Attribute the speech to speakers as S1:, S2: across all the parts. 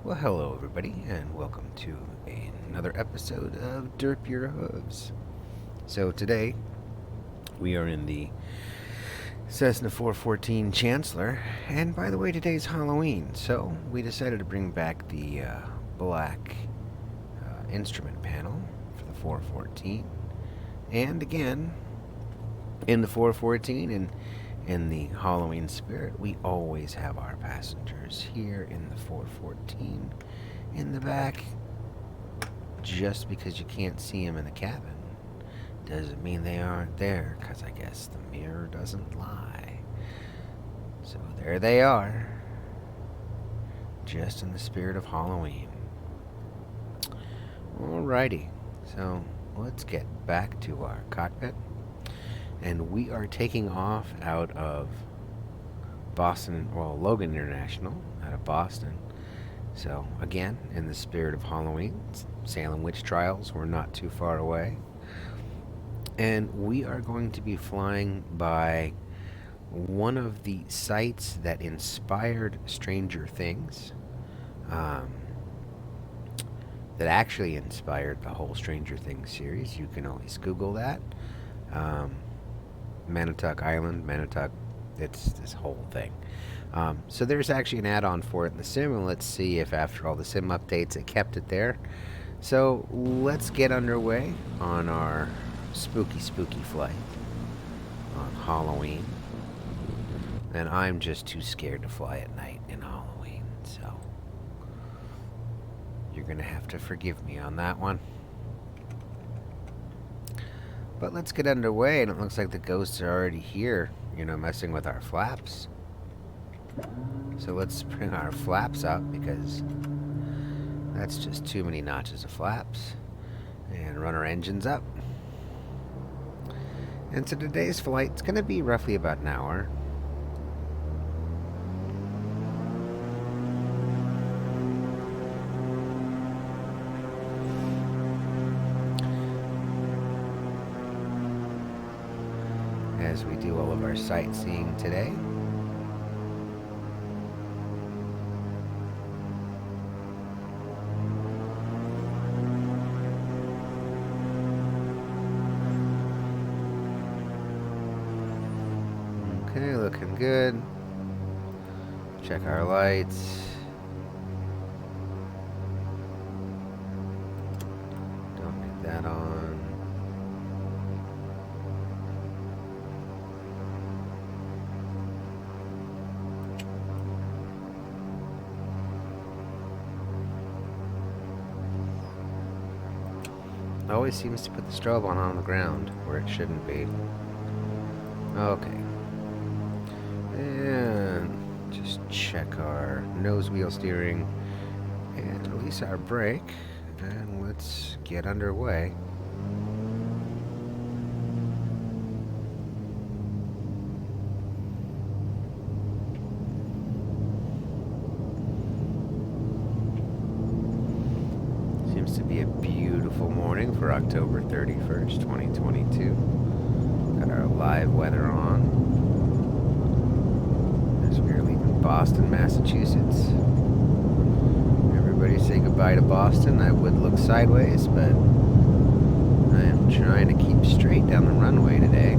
S1: Well, hello, everybody, and welcome to another episode of Derp Your Hooves. So, today we are in the Cessna 414 Chancellor, and by the way, today's Halloween, so we decided to bring back the black instrument panel for the 414. And again, in the 414 and in the Halloween spirit, we always have our passengers here in the 414 in the back. Just because you can't see them in the cabin doesn't mean they aren't there, because I guess the mirror doesn't lie. So there they are, just in the spirit of Halloween. Alrighty, so let's get back to our cockpit. And we are taking off out of Logan International, out of Boston. So, again, in the spirit of Halloween, Salem witch trials were not too far away. And we are going to be flying by one of the sites that inspired Stranger Things, that actually inspired the whole Stranger Things series. You can always Google that. Montauk Island, it's this whole thing. So there's actually an add-on for it in the sim, and let's see if after all the sim updates it kept it there. So let's get underway on our spooky flight on Halloween. And I'm just too scared to fly at night in Halloween, so you're gonna have to forgive me on that one. But let's get underway, and it looks like the ghosts are already here, messing with our flaps. So let's bring our flaps up, because that's just too many notches of flaps. And run our engines up. And so today's flight's going to be roughly about an hour. As we do all of our sightseeing today. Okay, looking good. Check our lights. Don't need that on. Always seems to put the strobe on the ground where it shouldn't be. Okay. And just check our nose wheel steering and release our brake, and let's get underway. Seems to be a beautiful morning for October 31st, 2022. Got our live weather on. As we are leaving Boston, Massachusetts. Everybody say goodbye to Boston. I would look sideways, but I am trying to keep straight down the runway today.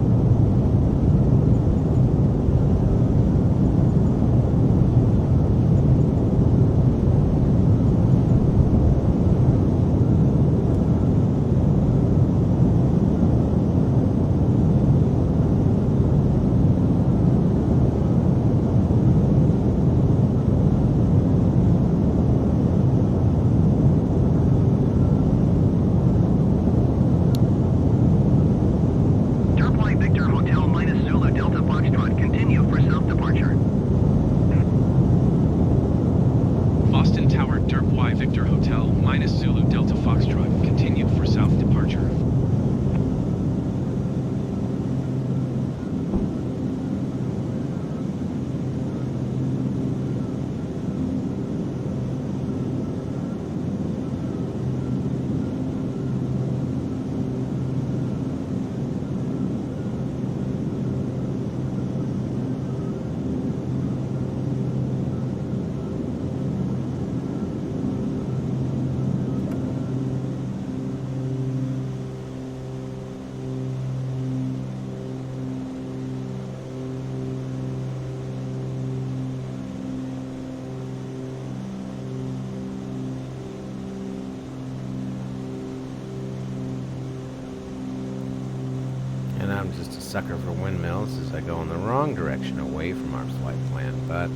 S1: sucker for windmills as I go in the wrong direction away from our flight plan, but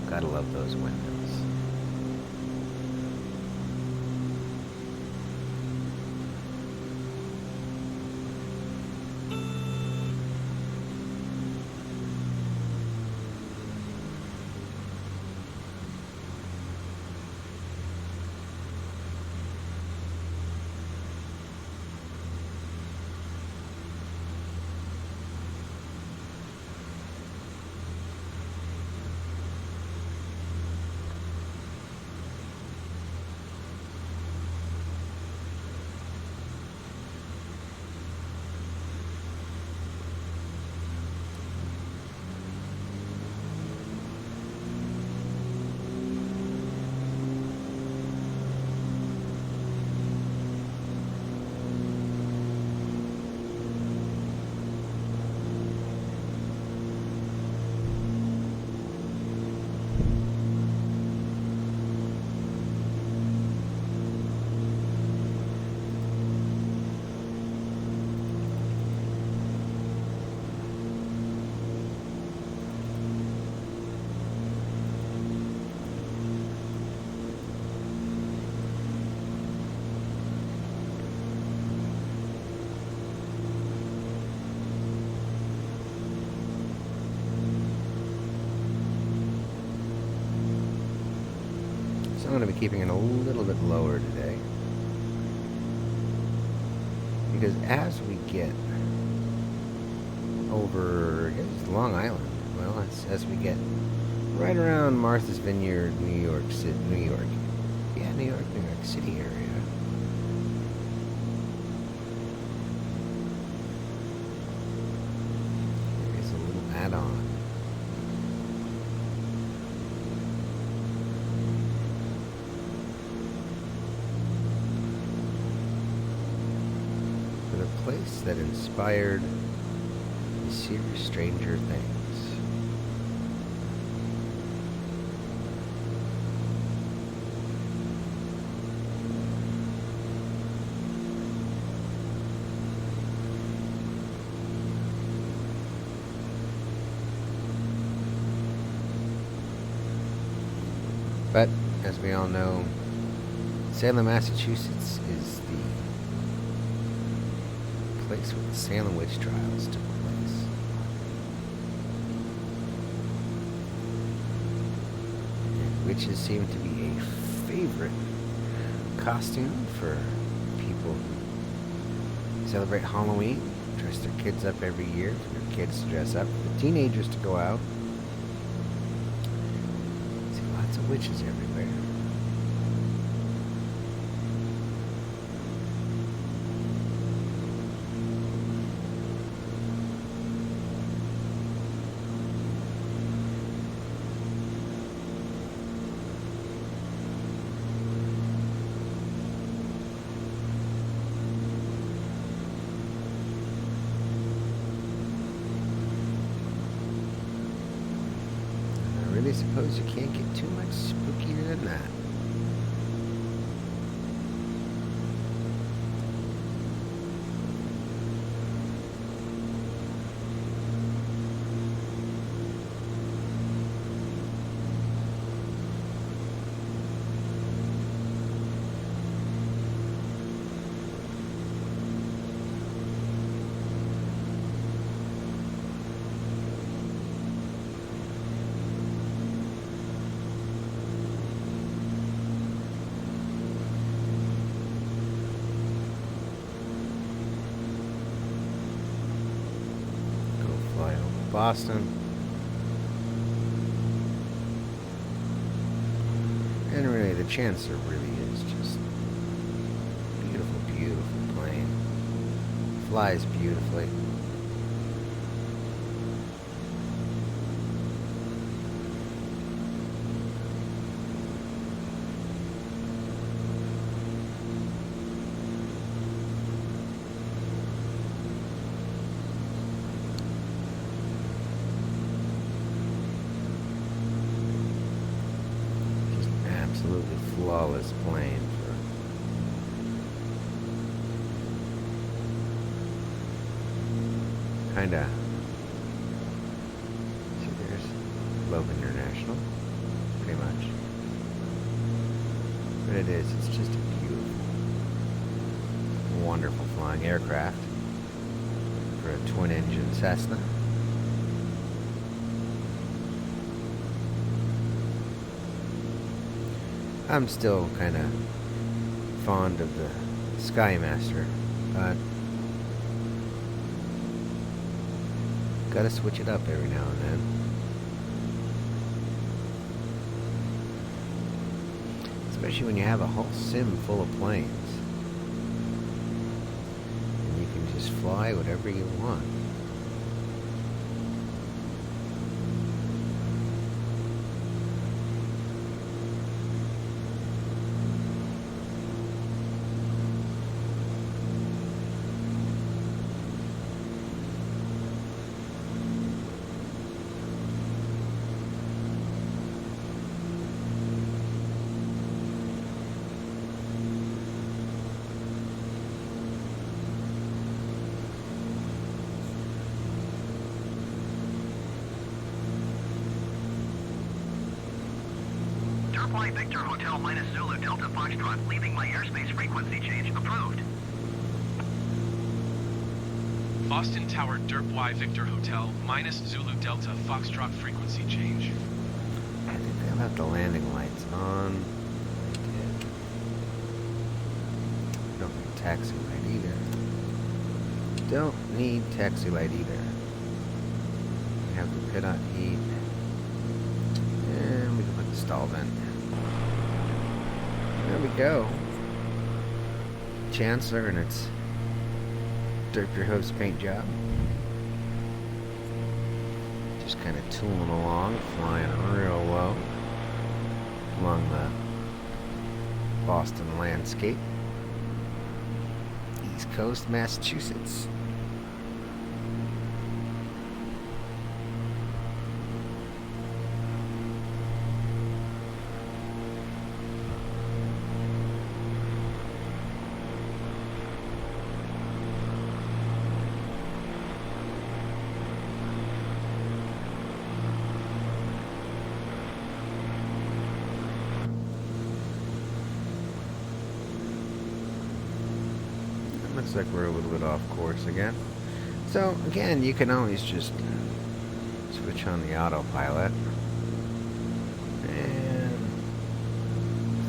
S1: gotta love those windmills. I'm going to be keeping it a little bit lower today, because as we get over, I guess, Long Island, well, as we get right around Martha's Vineyard, New York City area, there's a little add-on. Place that inspired the series Stranger Things. But, as we all know, Salem, Massachusetts is the place where the Salem witch trials took place. And witches seem to be a favorite costume for people who celebrate Halloween, dress their kids up every year, for their kids to dress up, for the teenagers to go out. See lots of witches everywhere. I suppose you can't get too much spookier than that. Boston. And really, the Chancellor really is just beautiful, beautiful plane. Flies beautifully. Absolutely flawless plane kinda... See, there's Globe International, pretty much. But it's just a beautiful, wonderful flying aircraft for a twin-engine Cessna. I'm still kind of fond of the Skymaster, but gotta switch it up every now and then. Especially when you have a whole sim full of planes. And you can just fly whatever you want.
S2: Flight Victor Hotel minus Zulu Delta Foxtrot, leaving my airspace frequency change approved.
S3: Boston Tower Derp Y Victor Hotel minus Zulu Delta Foxtrot frequency change.
S1: I think they'll have the landing lights on. Don't need taxi light either. Don't need taxi light either. We have the pit on heat. And we can put the stall vent. There we go. Chancellor and its Derp Your Hooves paint job. Just kind of tooling along, flying real low along the Boston landscape. East Coast, Massachusetts. Looks like we're a little bit off course again. So, again, you can always just switch on the autopilot and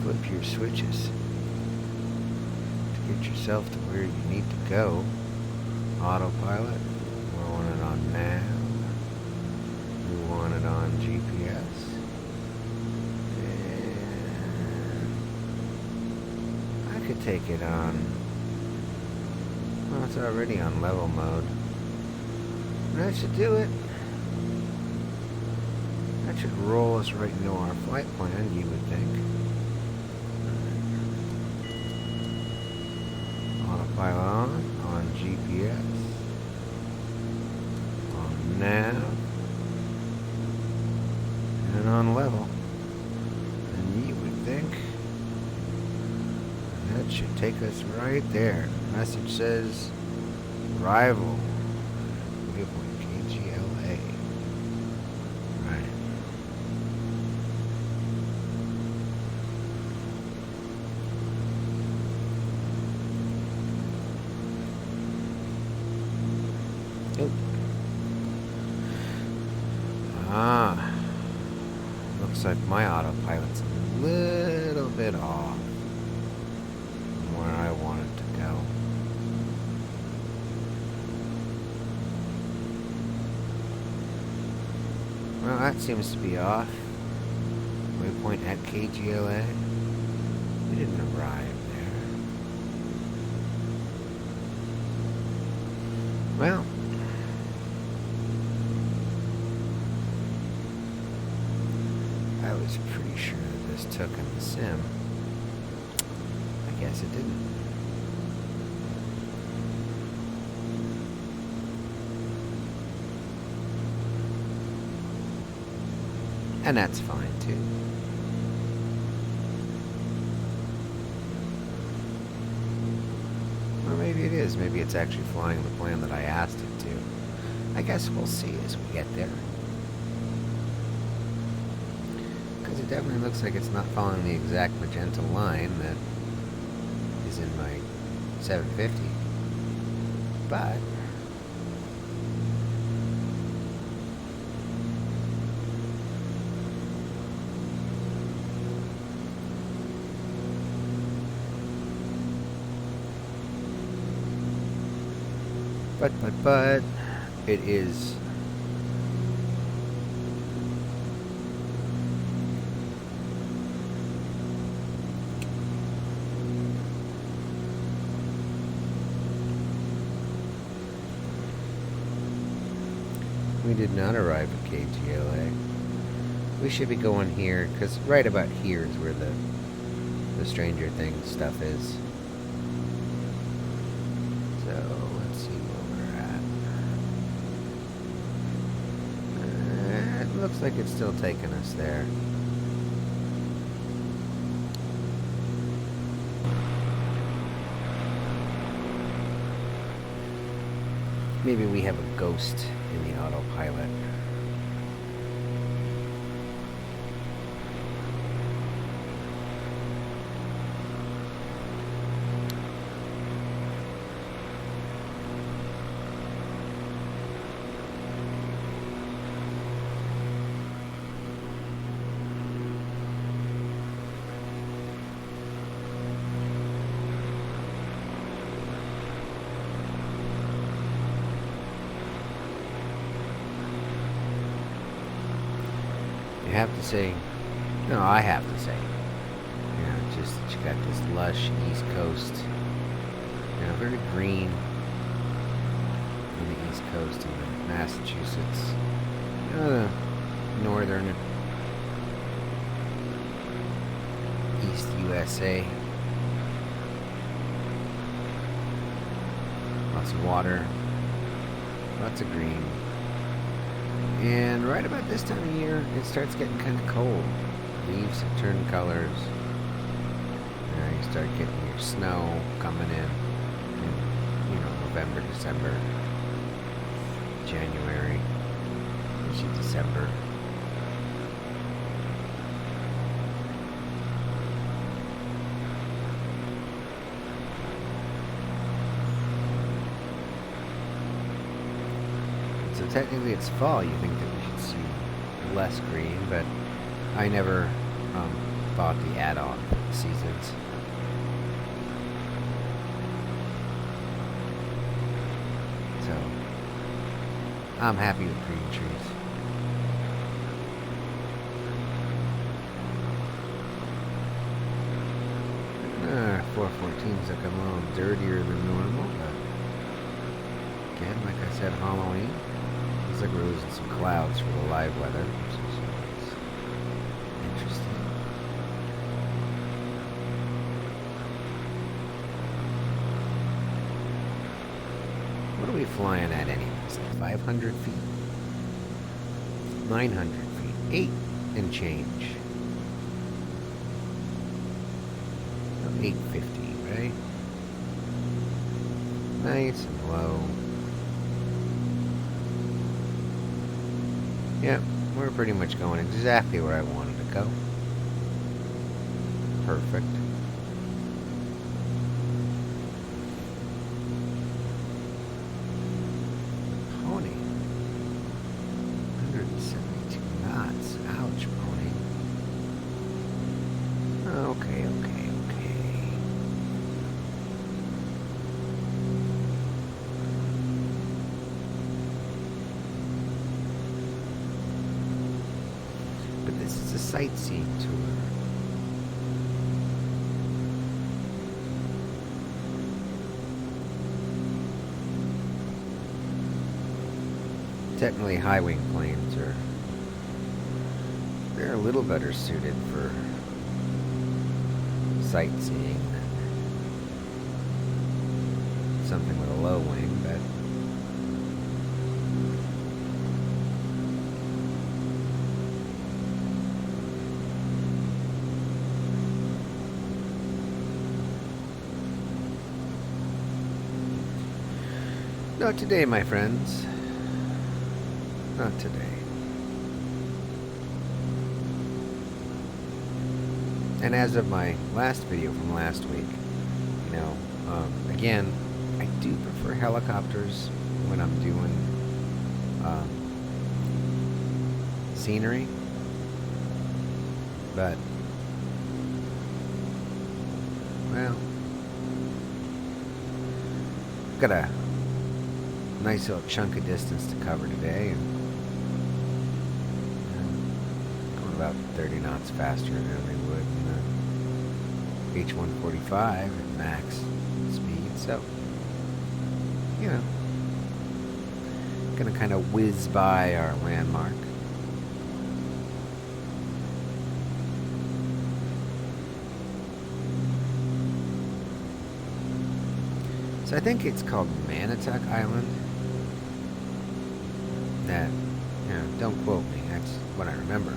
S1: flip your switches to get yourself to where you need to go. Autopilot, we want it on nav, we want it on GPS, and I could take it on... Well, it's already on level mode. That should do it. That should roll us right into our flight plan, you would think. Autopilot on GPS, on nav, and on level. And you would think that should take us right there. Message says arrival waypoint KGLA. Right. Nope. Looks like my autopilot's a little bit off from where I want it to go. Well, that seems to be off. Waypoint at KGLA. We didn't arrive there. Well, I was pretty sure that this took in the sim. I guess it didn't. And that's fine too. Or maybe it is. Maybe it's actually flying the plan that I asked it to. I guess we'll see as we get there. Because it definitely looks like it's not following the exact magenta line that is in my 750. But it is we did not arrive at KGLA. We should be going here, because right about here is where the Stranger Things stuff is. So, let's see where we're at. It looks like it's still taking us there. Maybe we have a ghost in the autopilot. I have to say, just that you got this lush East Coast, very green on the East Coast and the Massachusetts, the northern East USA. Lots of water, lots of green. And right about this time of year, it starts getting kind of cold. Leaves have turned colors. You start getting your snow coming in November, December, January, usually December. So technically it's fall. You think that we should see less green, but I never bought the add-on for the seasons. So I'm happy with green trees. 414's looking a little dirtier than normal, but again, like I said, Halloween. Looks like we're losing some clouds for the live weather, which is interesting. What are we flying at anyways? 500 feet? 900 feet. 8 and change. 850, right? Nice and low. Yep, we're pretty much going exactly where I wanted to go. Perfect. Pony. 172 knots. Ouch, pony. Okay. But this is a sightseeing tour. Technically, high-wing planes they're a little better suited for sightseeing than something with a low wing, but not today, my friends. Not today. And as of my last video from last week, again, I do prefer helicopters when I'm doing scenery, but, well, got a nice little chunk of distance to cover today, and going about 30 knots faster than we would in the H-145 at max speed, so, gonna kind of whiz by our landmark. So I think it's called Montauk Island. That, don't quote me, that's what I remember.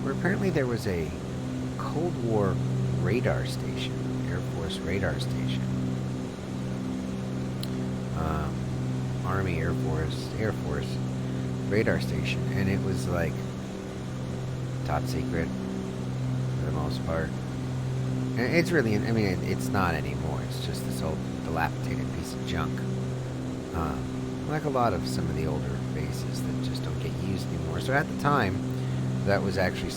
S1: Where apparently there was a Cold War radar station, Air Force radar station. Army, Air Force radar station. And it was like top secret for the most part. And it's really, it's not anymore. It's just this old dilapidated piece of junk. Like a lot of some of the older bases that just don't get used anymore. So at the time, that was actually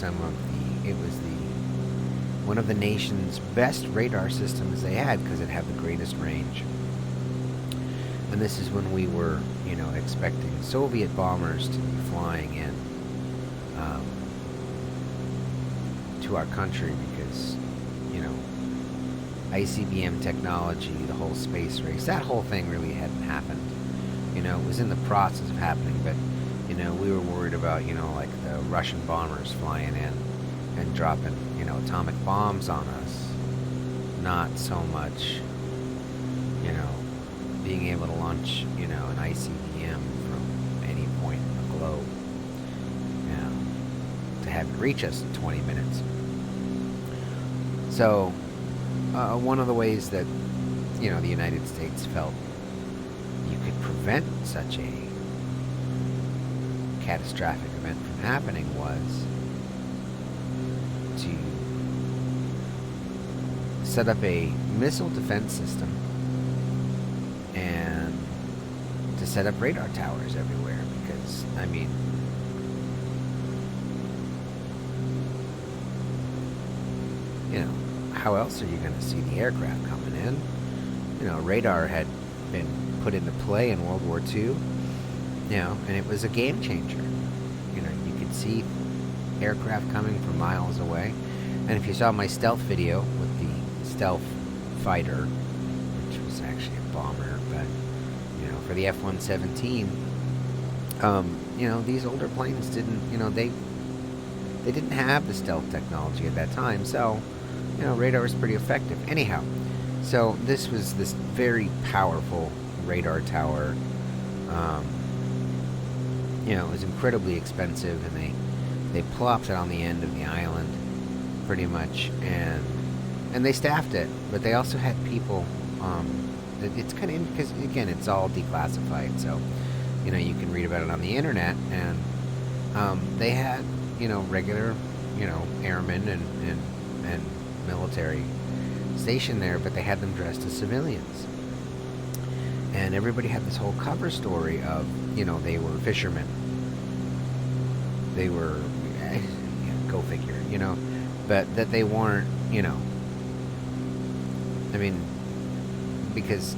S1: one of the nation's best radar systems they had because it had the greatest range. And this is when we were, expecting Soviet bombers to be flying in to our country because, ICBM technology, the whole space race, that whole thing really hadn't happened. It was in the process of happening, but, we were worried about, like the Russian bombers flying in and dropping, atomic bombs on us. Not so much, being able to launch, an ICBM from any point in the globe, to have it reach us in 20 minutes. So, one of the ways that, the United States felt you could prevent such a catastrophic event from happening was to set up a missile defense system and to set up radar towers everywhere because, how else are you going to see the aircraft coming in? Radar had been put into play in World War II, and it was a game changer. You could see aircraft coming from miles away. And if you saw my stealth video with the stealth fighter, which was actually a bomber, but, for the F-117, these older planes didn't, they didn't have the stealth technology at that time, so, radar was pretty effective. Anyhow, so this was this very powerful radar tower. It was incredibly expensive, and they plopped it on the end of the island, pretty much, and they staffed it, but they also had people. It's kind of because again, it's all declassified, so you can read about it on the internet, and they had regular airmen and military stationed there, but they had them dressed as civilians. And everybody had this whole cover story of, they were fishermen. They were, go figure, but that they weren't, because,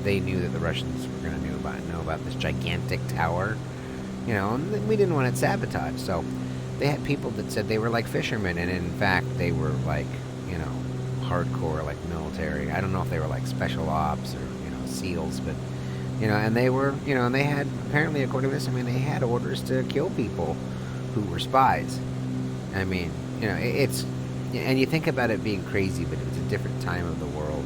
S1: they knew that the Russians were going to know about this gigantic tower, and we didn't want it sabotaged. So they had people that said they were like fishermen, and in fact, they were like, hardcore, like military. I don't know if they were like special ops or, SEALs, but, and they were, and they had, apparently, according to this, they had orders to kill people who were spies. It's, and you think about it being crazy, but it was a different time of the world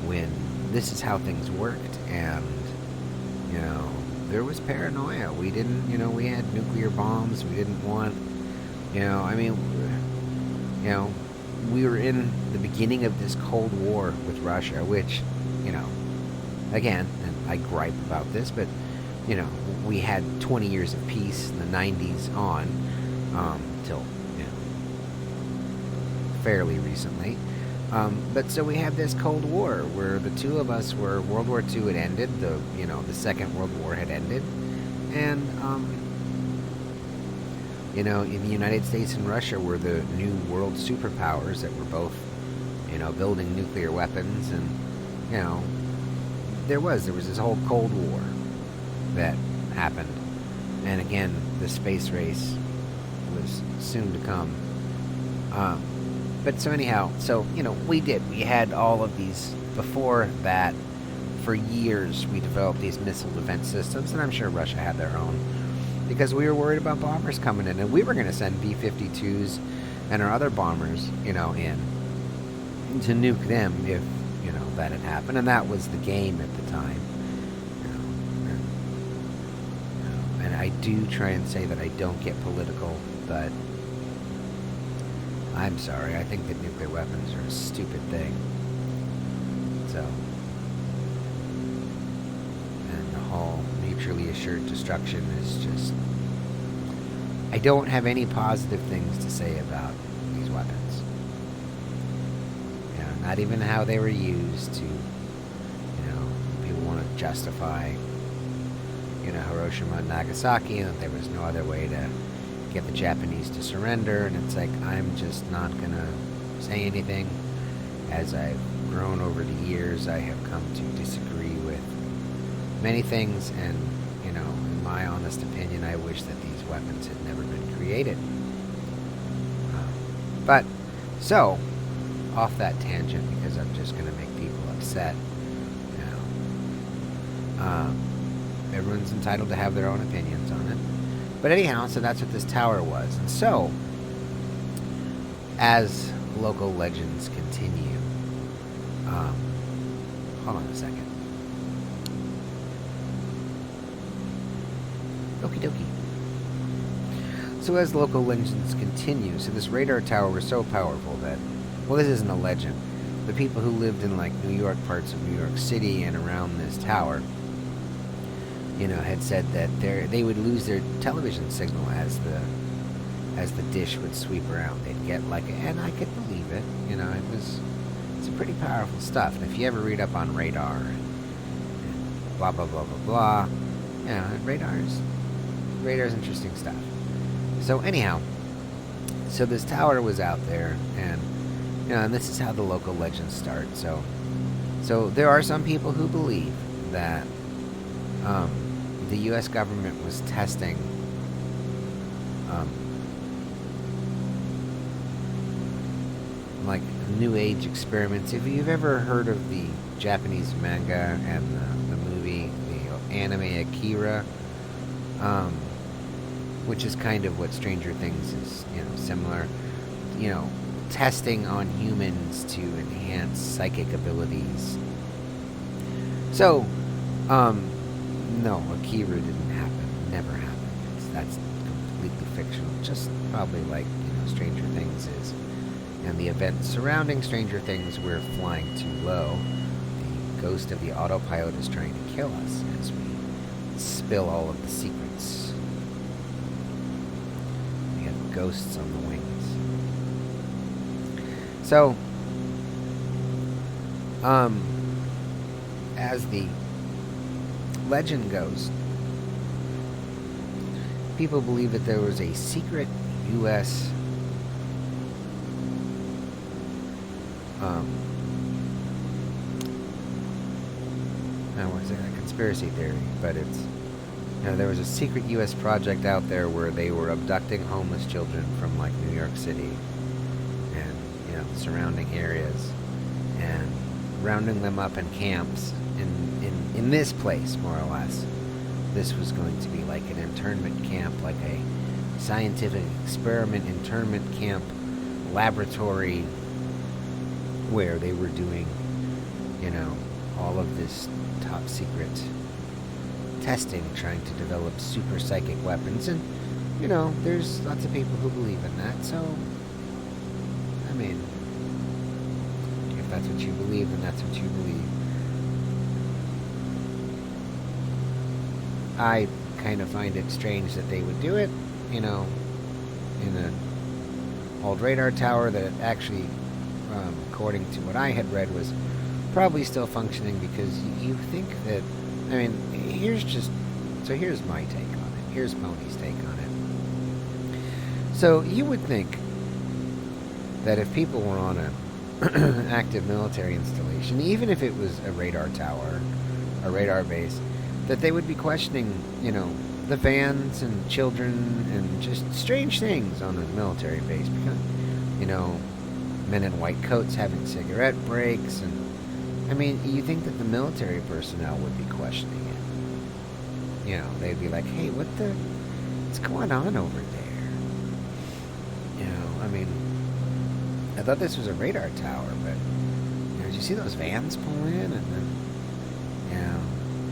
S1: when this is how things worked, and, there was paranoia. We didn't, we had nuclear bombs. We didn't want, we were in the beginning of this Cold War with Russia, which, again, and I gripe about this, but we had 20 years of peace in the 90s on, till fairly recently. But so we have this Cold War where the two of us were World War II had ended, the Second World War had ended, and in the United States and Russia were the new world superpowers that were both building nuclear weapons, and there was this whole Cold War that happened, and again the space race was soon to come. But so anyhow, we had all of these before that. For years we developed these missile defense systems, and I'm sure Russia had their own, because we were worried about bombers coming in, and we were going to send B-52s and our other bombers in to nuke them if that had happened, and that was the game at the time. And I do try and say that I don't get political, but I'm sorry, I think that nuclear weapons are a stupid thing. So, and the whole mutually assured destruction is just, I don't have any positive things to say about these weapons. Not even how they were used to, people want to justify, Hiroshima and Nagasaki, and that there was no other way to get the Japanese to surrender, and it's like, I'm just not going to say anything. As I've grown over the years, I have come to disagree with many things, and, in my honest opinion, I wish that these weapons had never been created. But, so, off that tangent, because I'm just going to make people upset, everyone's entitled to have their own opinions on it. But anyhow, so that's what this tower was. And so, as local legends continue, hold on a second. Okie dokie. So as local legends continue, so this radar tower was so powerful that, well, this isn't a legend. The people who lived in New York, parts of New York City and around this tower, had said that they would lose their television signal as the dish would sweep around. They'd get and I could believe it. It's some pretty powerful stuff. And if you ever read up on radar and blah blah blah blah blah, radar's interesting stuff. So anyhow, so this tower was out there, and and this is how the local legends start. So there are some people who believe that the U.S. government was testing New Age experiments. If you've ever heard of the Japanese manga and the movie, the anime Akira, which is kind of what Stranger Things is, similar, testing on humans to enhance psychic abilities. So, no, Akira didn't happen. Never happened. That's completely fictional. Just probably Stranger Things is. And the events surrounding Stranger Things, we're flying too low. The ghost of the autopilot is trying to kill us as we spill all of the secrets. We have ghosts on the wings. So, as the legend goes, people believe that there was a secret U.S. Now, was it a conspiracy theory? But it's, there was a secret U.S. project out there where they were abducting homeless children from New York City and the surrounding areas, and rounding them up in camps in this place, more or less. This was going to be like an internment camp, like a scientific experiment internment camp laboratory, where they were doing, all of this top secret testing, trying to develop super psychic weapons. And, there's lots of people who believe in that. So, I mean, if that's what you believe, then that's what you believe. I kind of find it strange that they would do it, in an old radar tower that actually, according to what I had read, was probably still functioning, because you think that, here's my take on it. Here's Pony's take on it. So you would think that if people were on an active military installation, even if it was a radar tower, a radar base, that they would be questioning, the vans and children and just strange things on a military base, because, men in white coats having cigarette breaks, and you think that the military personnel would be questioning it. They'd be like, hey, what's going on over there? I thought this was a radar tower, but, did you see those vans pull in? And then,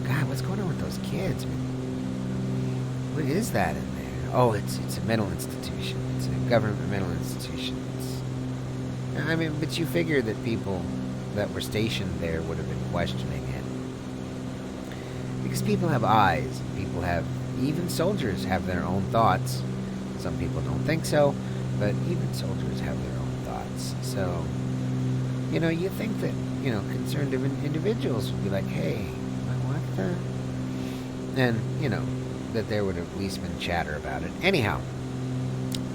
S1: God, what's going on with those kids? What is that in there? Oh, it's a mental institution. It's a government mental institution. But you figure that people that were stationed there would have been questioning it. Because people have eyes. Even soldiers have their own thoughts. Some people don't think so, but even soldiers have their own thoughts. So, you think that, concerned individuals would be like, hey, what the? And, that there would have at least been chatter about it. Anyhow,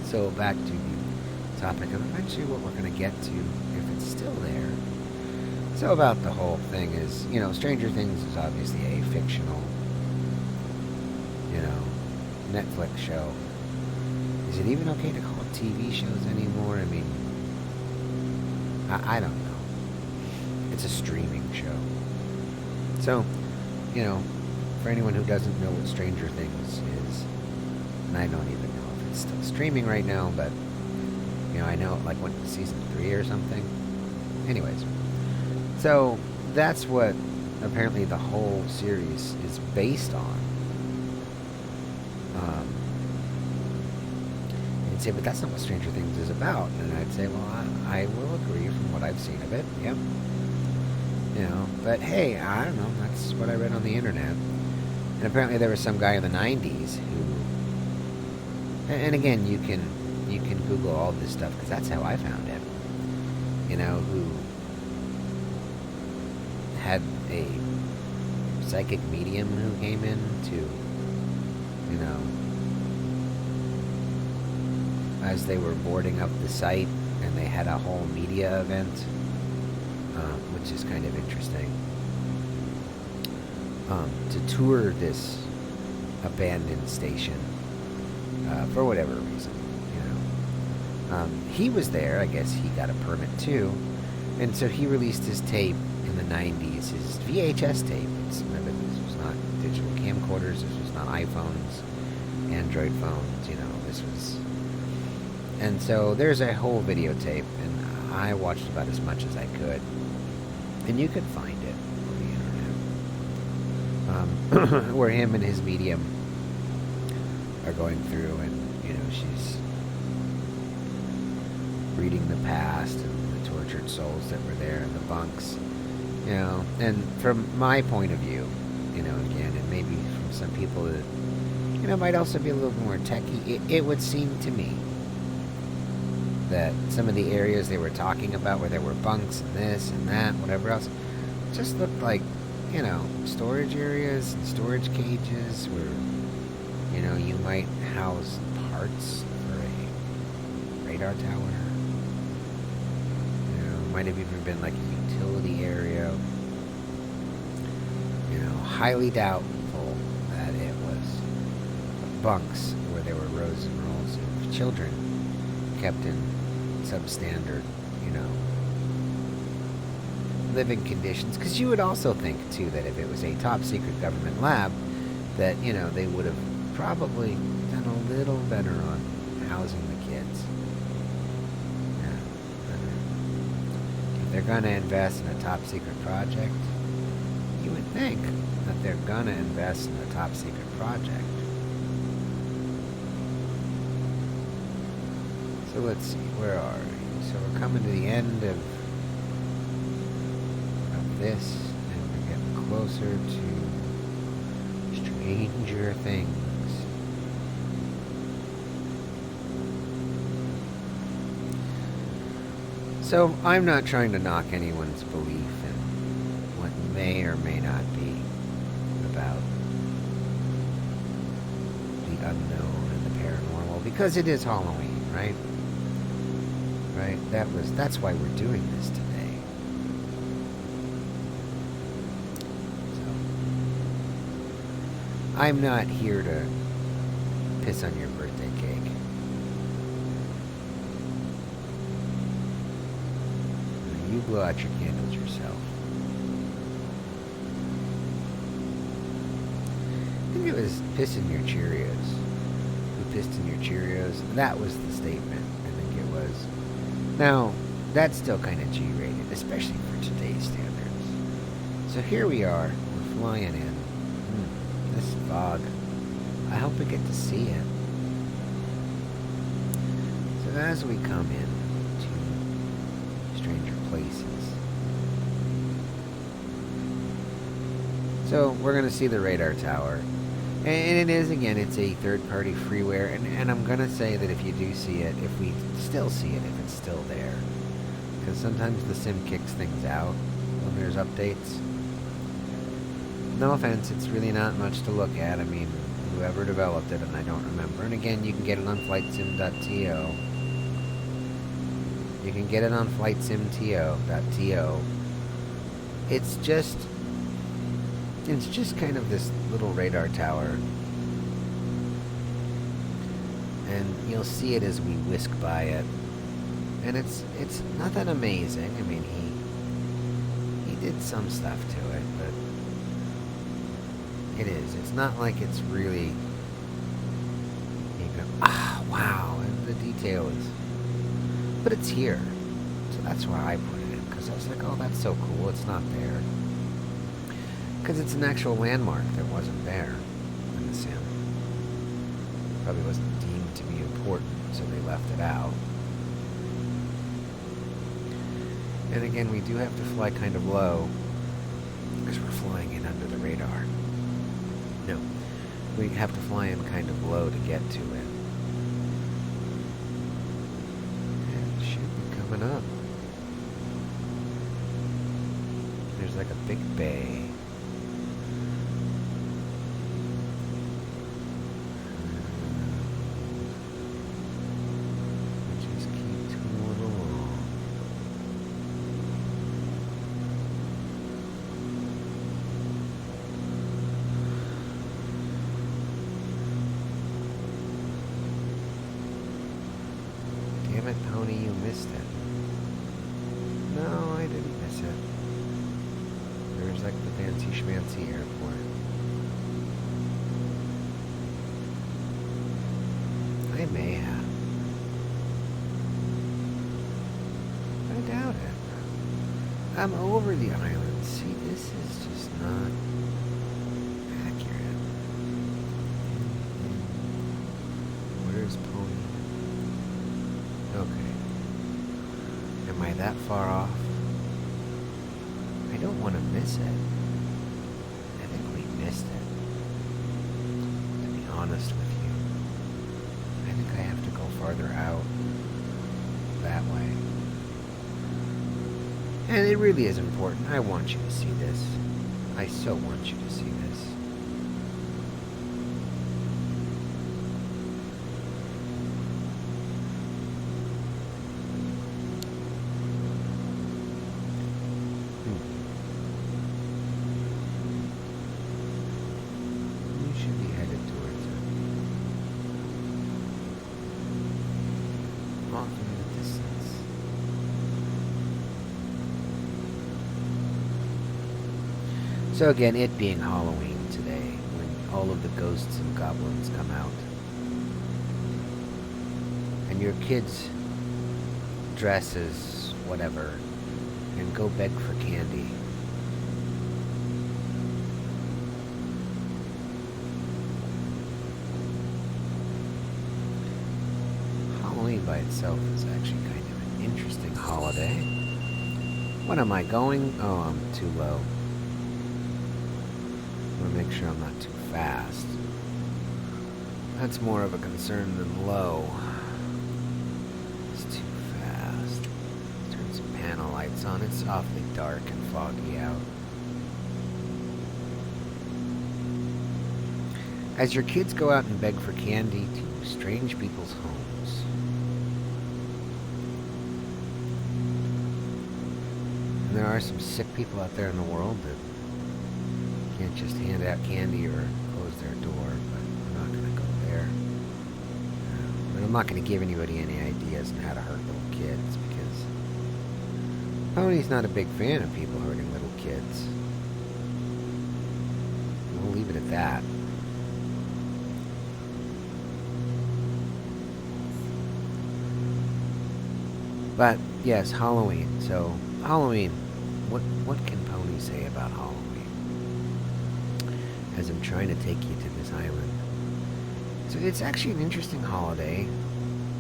S1: so back to the topic of eventually what we're going to get to, if it's still there. So about the whole thing is, Stranger Things is obviously a fictional, Netflix show. Is it even okay to call it TV shows anymore? I don't know. It's a streaming show. So, for anyone who doesn't know what Stranger Things is, and I don't even know if it's still streaming right now, but, I know it went to season 3 or something. Anyways, so that's what apparently the whole series is based on. You'd say, but that's not what Stranger Things is about. And I'd say, well, I will agree from what I've seen of it. Yep. But hey, I don't know. That's what I read on the internet. And apparently there was some guy in the 90s who, and again, you can Google all this stuff, because that's how I found it, who had a psychic medium who came in to, as they were boarding up the site, and they had a whole media event, which is kind of interesting, to tour this abandoned station, for whatever reason, he was there. I guess he got a permit too, and so he released his tape in the 90s, his VHS tape. Remember, this was not digital camcorders, this was not iPhones, Android phones, this was... And so there's a whole videotape, and I watched about as much as I could. And you could find it on the internet. Where him and his medium are going through, and, she's reading the past and the tortured souls that were there in the bunks. And from my point of view, again, and maybe from some people that, might also be a little more techie, it would seem to me that some of the areas they were talking about where there were bunks and this and that, whatever else, just looked like, storage areas and storage cages where, you might house parts for a radar tower. Might have even been like a utility area. Highly doubtful that it was bunks where there were rows and rows of children kept in substandard, living conditions. Because you would also think, too, that if it was a top-secret government lab, that, they would have probably done a little better on housing the kids. If they're going to invest in a top-secret project, you would think that they're going to invest in a top-secret project. So let's see, where are we? So we're coming to the end of this, and we're getting closer to Stranger Things. So, I'm not trying to knock anyone's belief in what may or may not be about the unknown and the paranormal, because it is Halloween, right? Right? That's why we're doing this today. So, I'm not here to piss on your birthday cake. You blow out your candles yourself. I think it was piss in your Cheerios. Who pissed in your Cheerios? That was the statement. I think it was. Now, that's still kind of G-rated, especially for today's standards. So here we are. We're flying in. This fog. I hope we get to see it. So as we come in to stranger places. So we're going to see the radar tower. And it is, again, it's a third-party freeware. And I'm going to say that if you do see it, if we still see it, if it's still there. Because sometimes the sim kicks things out when there's updates. No offense, it's really not much to look at. I mean, whoever developed it, and I don't remember. And again, you can get it on flightsim.to. You can get it on flightsim.to. It's just kind of this little radar tower. And you'll see it as we whisk by it. And it's not that amazing. I mean, he did some stuff to it, but it is. It's not like it's really, you go, wow, and the detail is, but it's here. So that's why I put it in, because I was like, oh, that's so cool. It's not there. Because it's an actual landmark that wasn't there in the sim. Probably wasn't deemed to be important, so they left it out. And again, we do have to fly kind of low, because we're flying in under the radar. No, we have to fly in kind of low to get to it. And it should be coming up. There's like a big bay. Damn it, Pony, you missed it. No, I didn't miss it. There's like the fancy schmancy airport. I may have. I doubt it. I'm over the island. See, this is just not accurate. Where's Pony? Okay. Am I that far off? I don't want to miss it. I think we missed it. To be honest with you. I think I have to go farther out. That way. And it really is important. I want you to see this. I so want you to see this. So again, it being Halloween today, when all of the ghosts and goblins come out, and your kids dress as whatever, and go beg for candy. Halloween by itself is actually kind of an interesting holiday. When am I going? Oh, I'm too low. I want to make sure I'm not too fast. That's more of a concern than low. It's too fast. Turn some panel lights on. It's awfully dark and foggy out. As your kids go out and beg for candy to strange people's homes. And there are some sick people out there in the world that can't just hand out candy or close their door, but I'm not going to go there. But I'm not going to give anybody any ideas on how to hurt little kids, because Pony's not a big fan of people hurting little kids. We'll leave it at that. But yes, Halloween. So Halloween, what can Pony say about Halloween? As I'm trying to take you to this island. So it's actually an interesting holiday,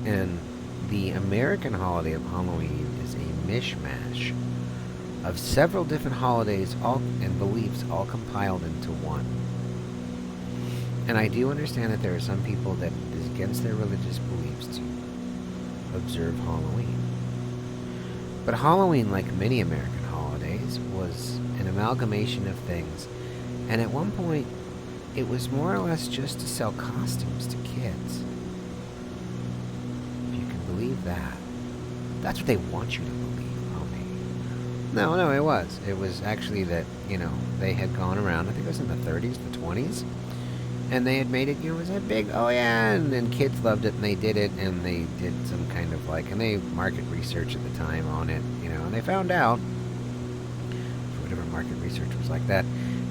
S1: and the American holiday of Halloween is a mishmash of several different holidays all and beliefs all compiled into one. And I do understand that there are some people that it is against their religious beliefs to observe Halloween. But Halloween, like many American holidays, was an amalgamation of things, and at one point, it was more or less just to sell costumes to kids. If you can believe that. That's what they want you to believe, Pony. No, it was. It was actually that, they had gone around, I think it was in the 30s, the 20s, and they had made it, it was a big, oh yeah, and then kids loved it, and they did it, and they did some kind of and they market research at the time on it, and they found out, whatever market research was like that,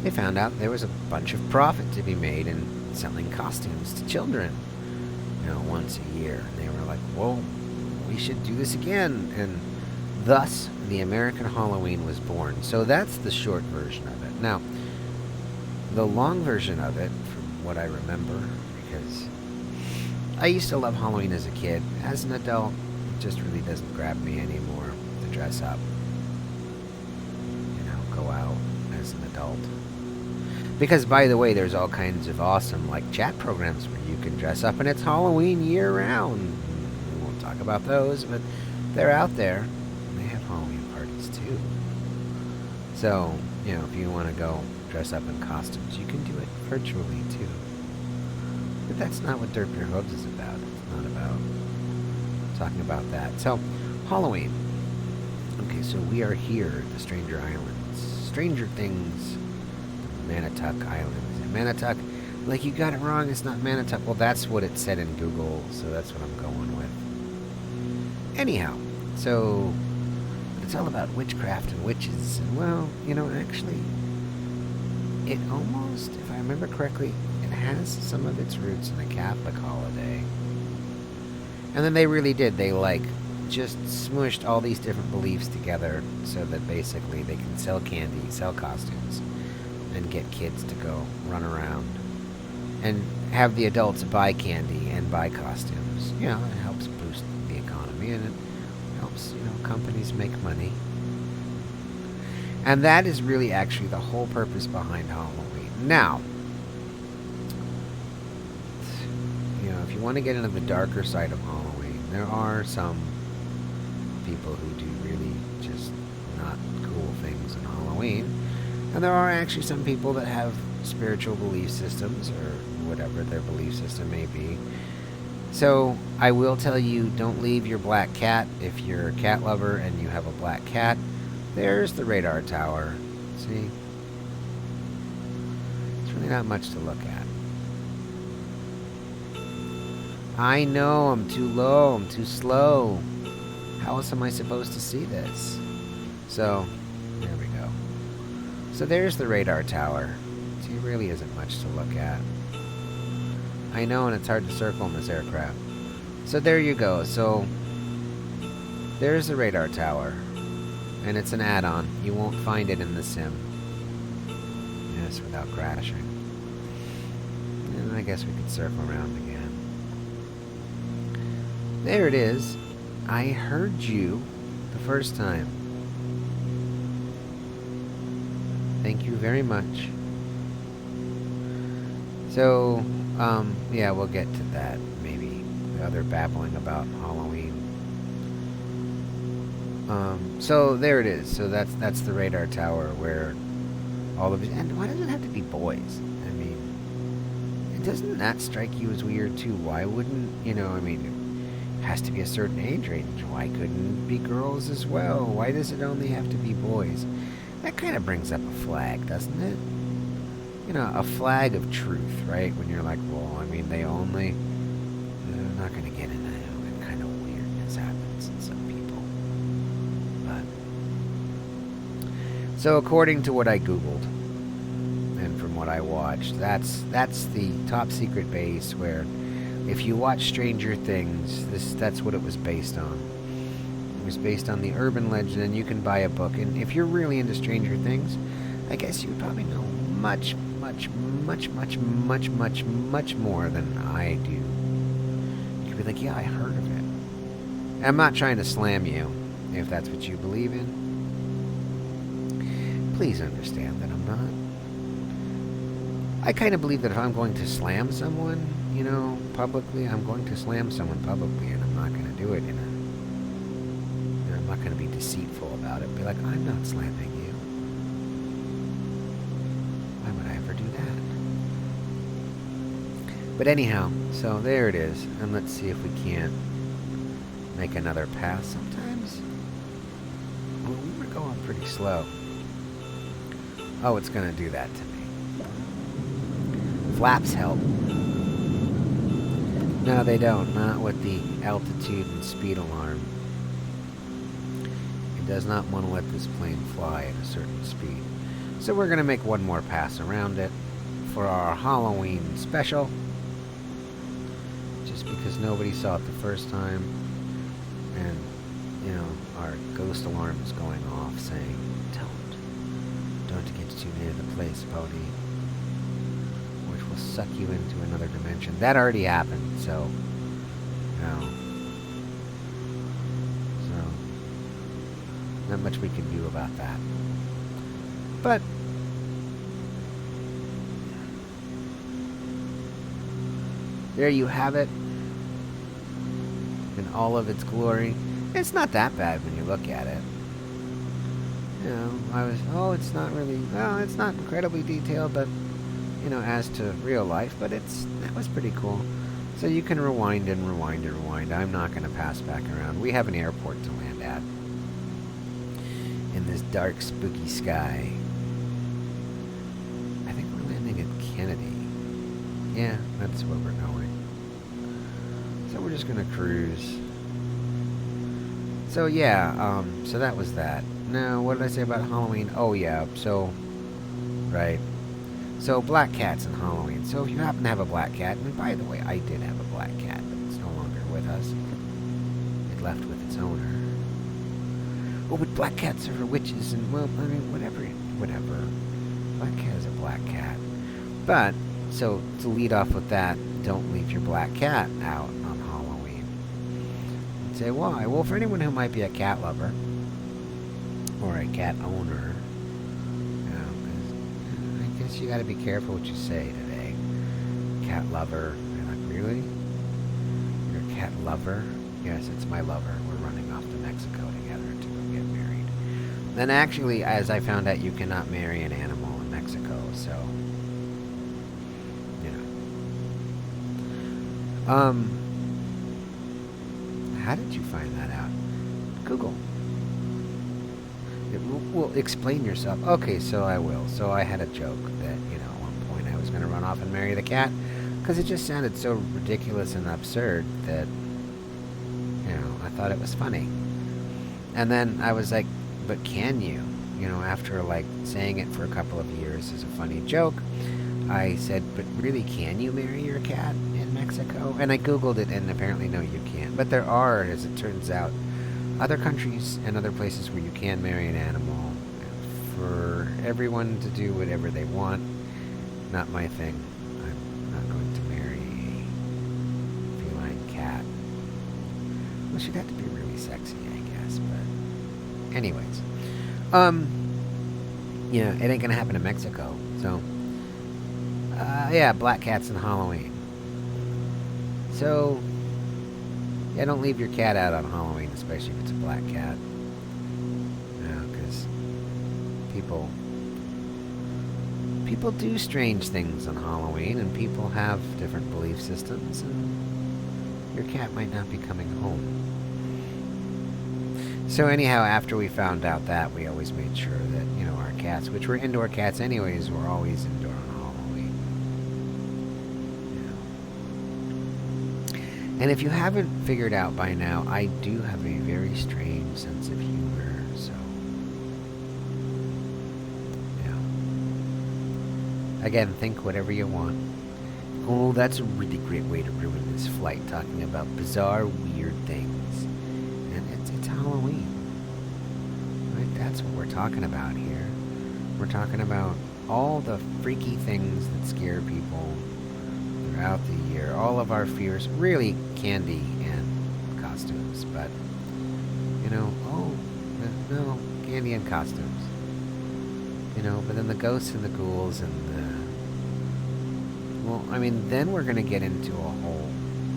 S1: they found out there was a bunch of profit to be made in selling costumes to children, once a year, and they were like, whoa, we should do this again, and thus, the American Halloween was born. So that's the short version of it. Now, the long version of it, what I remember, because I used to love Halloween as a kid. As an adult, it just really doesn't grab me anymore to dress up. Go out as an adult. Because, by the way, there's all kinds of awesome, chat programs where you can dress up, and it's Halloween year-round. We won't talk about those, but they're out there, and they have Halloween parties, too. So, if you want to go dress up in costumes, you can do it virtually too. But that's not what Derp Your Hooves is about. It's not about talking about that. So, Halloween. Okay, so we are here at the Stranger Islands. Stranger Things, Montauk Islands. And Montauk, you got it wrong, it's not Montauk. Well, that's what it said in Google, so that's what I'm going with. Anyhow, so it's all about witchcraft and witches. And, well, actually, it almost, if I remember correctly, it has some of its roots in a Catholic holiday. And then they really did. They, just smushed all these different beliefs together so that basically they can sell candy, sell costumes, and get kids to go run around and have the adults buy candy and buy costumes. It helps boost the economy, and it helps, companies make money. And that is really actually the whole purpose behind Halloween. Now, if you want to get into the darker side of Halloween, there are some people who do really just not cool things in Halloween. And there are actually some people that have spiritual belief systems, or whatever their belief system may be. So, I will tell you, don't leave your black cat. If you're a cat lover and you have a black cat, there's the radar tower. See? It's really not much to look at. I know, I'm too low, I'm too slow. How else am I supposed to see this? So, there we go. So there's the radar tower. See, it really isn't much to look at. I know, and it's hard to circle in this aircraft. So there you go. So, there's the radar tower. And it's an add-on. You won't find it in the sim. Yes, without crashing. And I guess we could circle around again. There it is. I heard you the first time. Thank you very much. So, yeah, we'll get to that, maybe. The other babbling about Halloween. So there it is. So that's the radar tower where all of it. And why does it have to be boys? I mean, doesn't that strike you as weird too? Why wouldn't, I mean, it has to be a certain age range. Why couldn't it be girls as well? Why does it only have to be boys? That kind of brings up a flag, doesn't it? A flag of truth, right? When you're like, well, I mean, they're not going to get into what kind of weirdness happens in some people. But, so according to what I Googled, and from what I watched, that's the top secret base where, if you watch Stranger Things, that's what it was based on. It was based on the urban legend, and you can buy a book. And if you're really into Stranger Things, I guess you would probably know much more than I do. You could be like, yeah, I heard of it. I'm not trying to slam you, if that's what you believe in. Please understand that I'm not. I kind of believe that if I'm going to slam someone, publicly, I'm going to slam someone publicly, and I'm not going to do it I'm not going to be deceitful about it. Be like, I'm not slamming you. Why would I ever do that? But anyhow, so there it is, and let's see if we can't make another pass sometimes. Well, we were going pretty slow. Oh, it's going to do that to me. Flaps help. No, they don't. Not with the altitude and speed alarm. It does not want to let this plane fly at a certain speed. So we're going to make one more pass around it for our Halloween special. Just because nobody saw it the first time. And, our ghost alarm is going off saying, don't get too near the place, Bodhi. Which will suck you into another dimension. That already happened, so, not much we can do about that. But there you have it, in all of its glory. It's not that bad when you look at it. It's not really, it's not incredibly detailed, but, as to real life, but that was pretty cool. So you can rewind and rewind and rewind. I'm not going to pass back around. We have an airport to land at. In this dark, spooky sky. I think we're landing at Kennedy. Yeah, that's where we're going. So we're just going to cruise. So yeah, so that was that. Now, what did I say about Halloween? Oh yeah, so, right. So, black cats in Halloween. So, if you happen to have a black cat, and by the way, I did have a black cat, but it's no longer with us. It left with its owner. Oh, but black cats are for witches, and, well, I mean, whatever. Black cat is a black cat. But, so, to lead off with that, don't leave your black cat out on Halloween. You'd say, why? Well, for anyone who might be a cat lover, or a cat owner, you gotta be careful what you say today. Cat lover. You're like, really? You're a cat lover? Yes, it's my lover. We're running off to Mexico together to go get married. Then actually, as I found out, you cannot marry an animal in Mexico, so, how did you find that out? Google. Well, explain yourself. Okay, so I will. So I had a joke that, at one point I was going to run off and marry the cat, because it just sounded so ridiculous and absurd that, I thought it was funny. And then I was like, but can you? After, saying it for a couple of years as a funny joke, I said, but really, can you marry your cat in Mexico? And I Googled it, and apparently, no, you can't. But there are, as it turns out, other countries and other places where you can marry an animal. For everyone to do whatever they want. Not my thing. I'm not going to marry a feline cat. Well, she'd have to be really sexy, I guess, but anyways. It ain't gonna happen in Mexico, so Yeah, black cats and Halloween. So, yeah, don't leave your cat out on Halloween, especially if it's a black cat. Because people do strange things on Halloween, and people have different belief systems, and your cat might not be coming home. So anyhow, after we found out that, we always made sure that, our cats, which were indoor cats anyways, were always indoor on Halloween. And if you haven't figured out by now, I do have a very strange sense of humor, so... Again, think whatever you want. Oh, that's a really great way to ruin this flight, talking about bizarre, weird things. And it's Halloween. Right? That's what we're talking about here. We're talking about all the freaky things that scare people throughout the year. All of our fears. Really, candy and costumes. But, no, candy and costumes. But then the ghosts and the ghouls and then we're going to get into a whole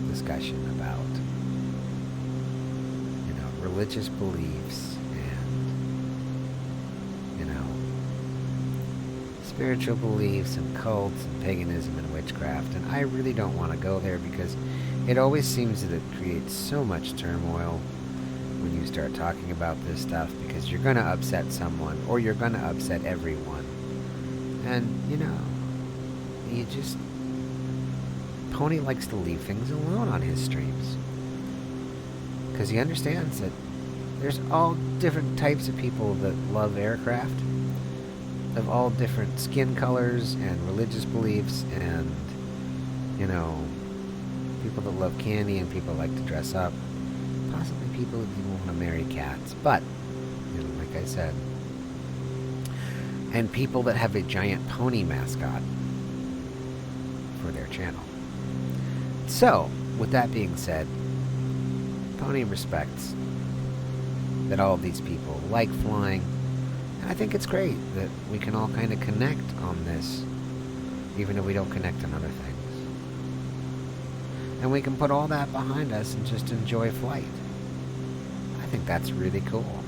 S1: discussion about, religious beliefs and, spiritual beliefs and cults and paganism and witchcraft. And I really don't want to go there because it always seems that it creates so much turmoil when you start talking about this stuff, because you're going to upset someone or you're going to upset everyone. And, you just... Pony likes to leave things alone on his streams, because he understands that there's all different types of people that love aircraft, of all different skin colors and religious beliefs, and people that love candy and people that like to dress up, possibly people that even want to marry cats, but like I said, and people that have a giant pony mascot for their channel. So, with that being said, Pony respects that all of these people like flying, and I think it's great that we can all kind of connect on this, even if we don't connect on other things. And we can put all that behind us and just enjoy flight. I think that's really cool.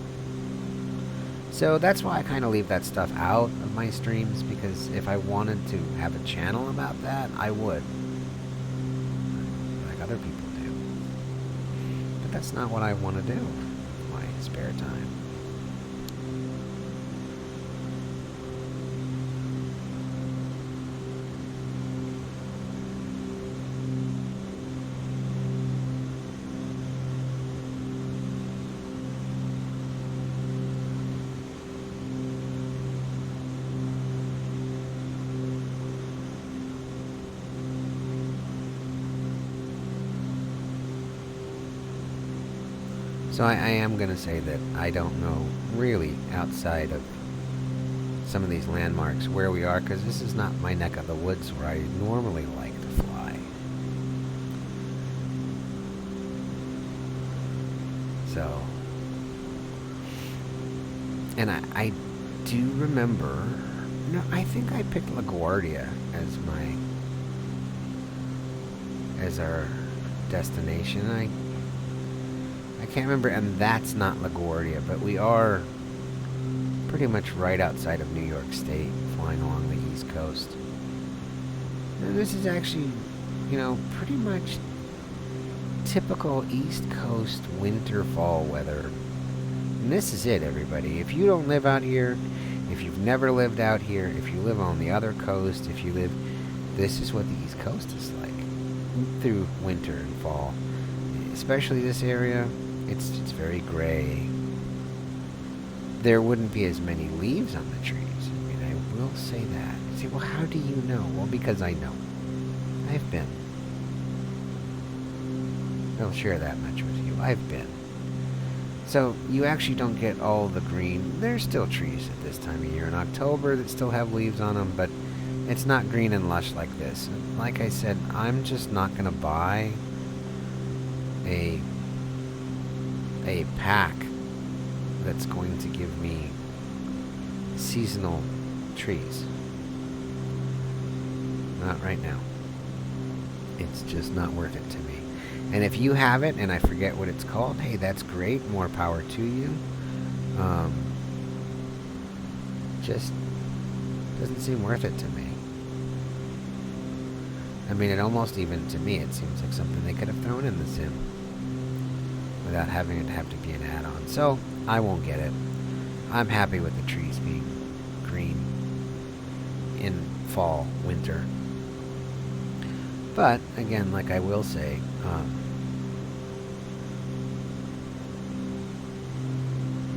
S1: So that's why I kind of leave that stuff out of my streams, because if I wanted to have a channel about that, I would. Other people do. But that's not what I want to do in my spare time. So I am going to say that I don't know really outside of some of these landmarks where we are, because this is not my neck of the woods where I normally like to fly. So, and I do remember, I think I picked LaGuardia as our destination. I can't remember, and that's not LaGuardia, but we are pretty much right outside of New York State, flying along the East Coast. And this is actually, pretty much typical East Coast winter fall weather. And this is it, everybody. If you don't live out here, if you've never lived out here, if you live on the other coast, this is what the East Coast is like through winter and fall. Especially this area. It's very gray. There wouldn't be as many leaves on the trees. I will say that. You say, well, how do you know? Well, because I know. I've been. I'll share that much with you. I've been. So you actually don't get all the green. There's still trees at this time of year in October that still have leaves on them, but it's not green and lush like this. And like I said, I'm just not going to buy a pack that's going to give me seasonal trees. Not right now. It's just not worth it to me. And if you have it, and I forget what it's called, hey, that's great. More power to you. Just doesn't seem worth it to me. I mean, it almost even, to me, it seems like something they could have thrown in the sim without having it have to be an add-on. So, I won't get it. I'm happy with the trees being green in fall, winter. But, again, like I will say,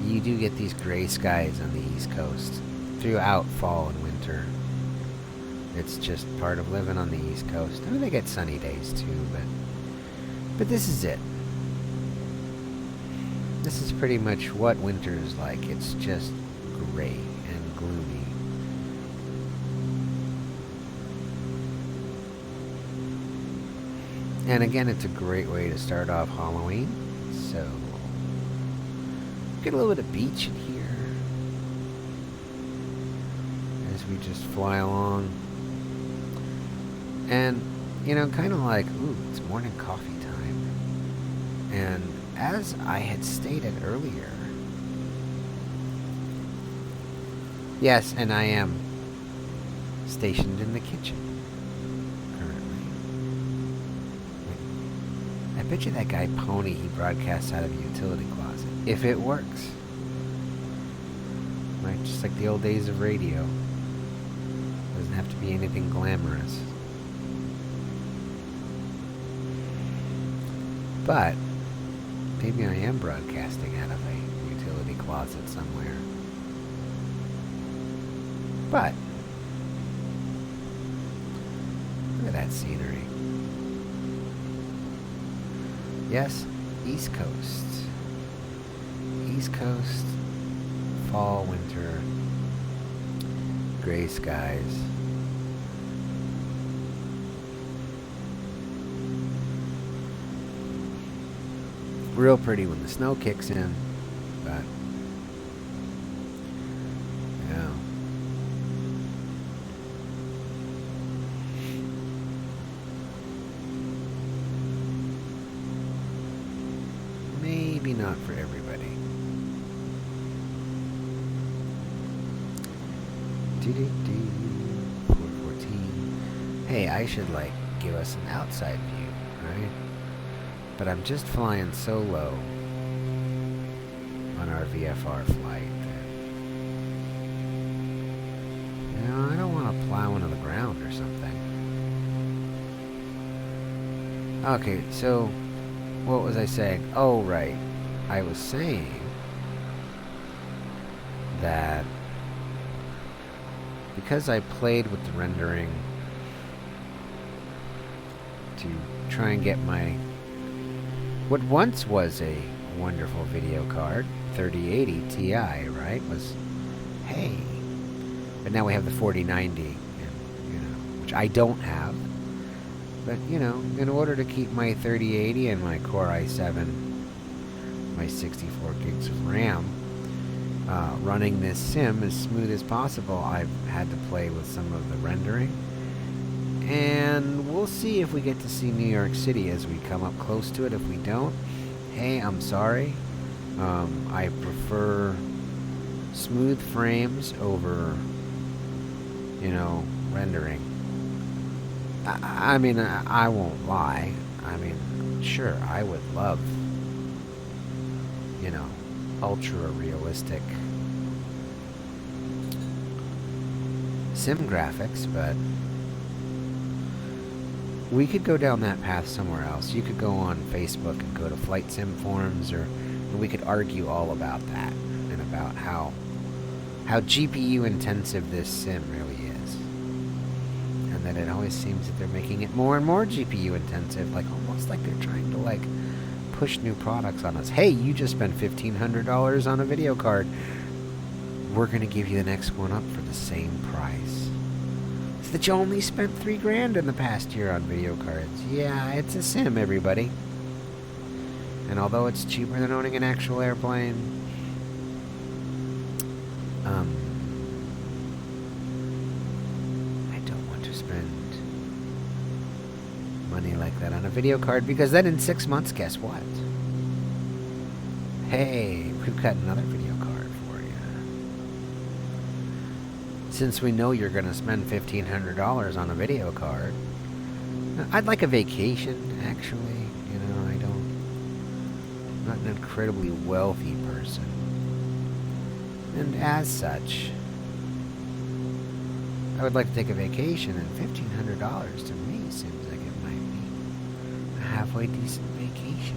S1: you do get these gray skies on the East Coast throughout fall and winter. It's just part of living on the East Coast. I mean, they get sunny days too, but this is it. This is pretty much what winter is like. It's just gray and gloomy. And again, it's a great way to start off Halloween. So, get a little bit of beach in here as we just fly along. And, you know, kind of like, ooh, it's morning coffee time. And as I had stated earlier, yes, and I am stationed in the kitchen currently. I bet you that guy Pony, he broadcasts out of a utility closet. If it works. Right, just like the old days of radio. Doesn't have to be anything glamorous. But maybe I am broadcasting out of a utility closet somewhere. But look at that scenery. Yes, East Coast. East Coast, fall, winter, gray skies. Real pretty when the snow kicks in, but yeah. Maybe not for everybody. Do-do-do. 414. Hey, I should like give us an outside view, right? But I'm just flying so low on our VFR flight that, you know, I don't want to plow into the ground or something. Okay, so what was I saying? Oh, right. I was saying that because I played with the rendering to try and get my what once was a wonderful video card, 3080 Ti, right? Was, hey. But now we have the 4090, and, you know, which I don't have. But, you know, in order to keep my 3080 and my Core i7, my 64 gigs of RAM, running this sim as smooth as possible, I've had to play with some of the rendering. And we'll see if we get to see New York City as we come up close to it. If we don't, hey, I'm sorry. I prefer smooth frames over, you know, rendering. I mean, I won't lie. I mean, sure, I would love, you know, ultra realistic sim graphics, but we could go down that path somewhere else. You could go on Facebook and go to Flight Sim forums, and we could argue all about that and about how GPU intensive this sim really is, and that it always seems that they're making it more and more GPU intensive, like almost like they're trying to like push new products on us. Hey, you just spent $1,500 on a video card. We're gonna give you the next one up for the same price. That you only spent $3,000 in the past year on video cards. Yeah, it's a sim, everybody. And although it's cheaper than owning an actual airplane, I don't want to spend money like that on a video card, because then in 6 months, guess what? Hey, we've got another video card for you. Since we know you're going to spend $1,500 on a video card, I'd like a vacation, actually. You know, I'm not an incredibly wealthy person. And as such, I would like to take a vacation, and $1,500 to me seems like it might be a halfway decent vacation.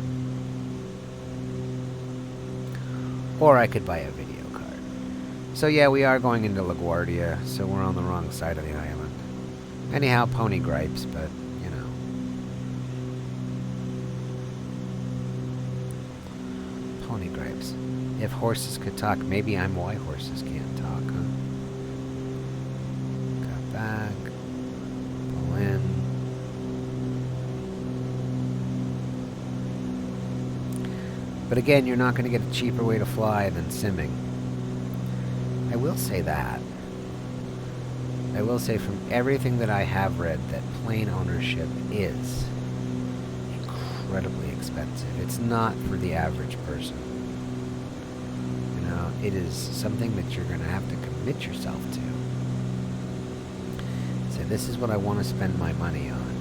S1: Or I could buy a video card. So yeah, we are going into LaGuardia, so we're on the wrong side of the island. Anyhow, pony gripes, but, you know. Pony gripes. If horses could talk, maybe I'm why horses can't talk, huh? Got back. Pull in. But again, you're not going to get a cheaper way to fly than simming. I will say that. I will say from everything that I have read that plane ownership is incredibly expensive. It's not for the average person. You know, it is something that you're going to have to commit yourself to. Say, this is what I want to spend my money on.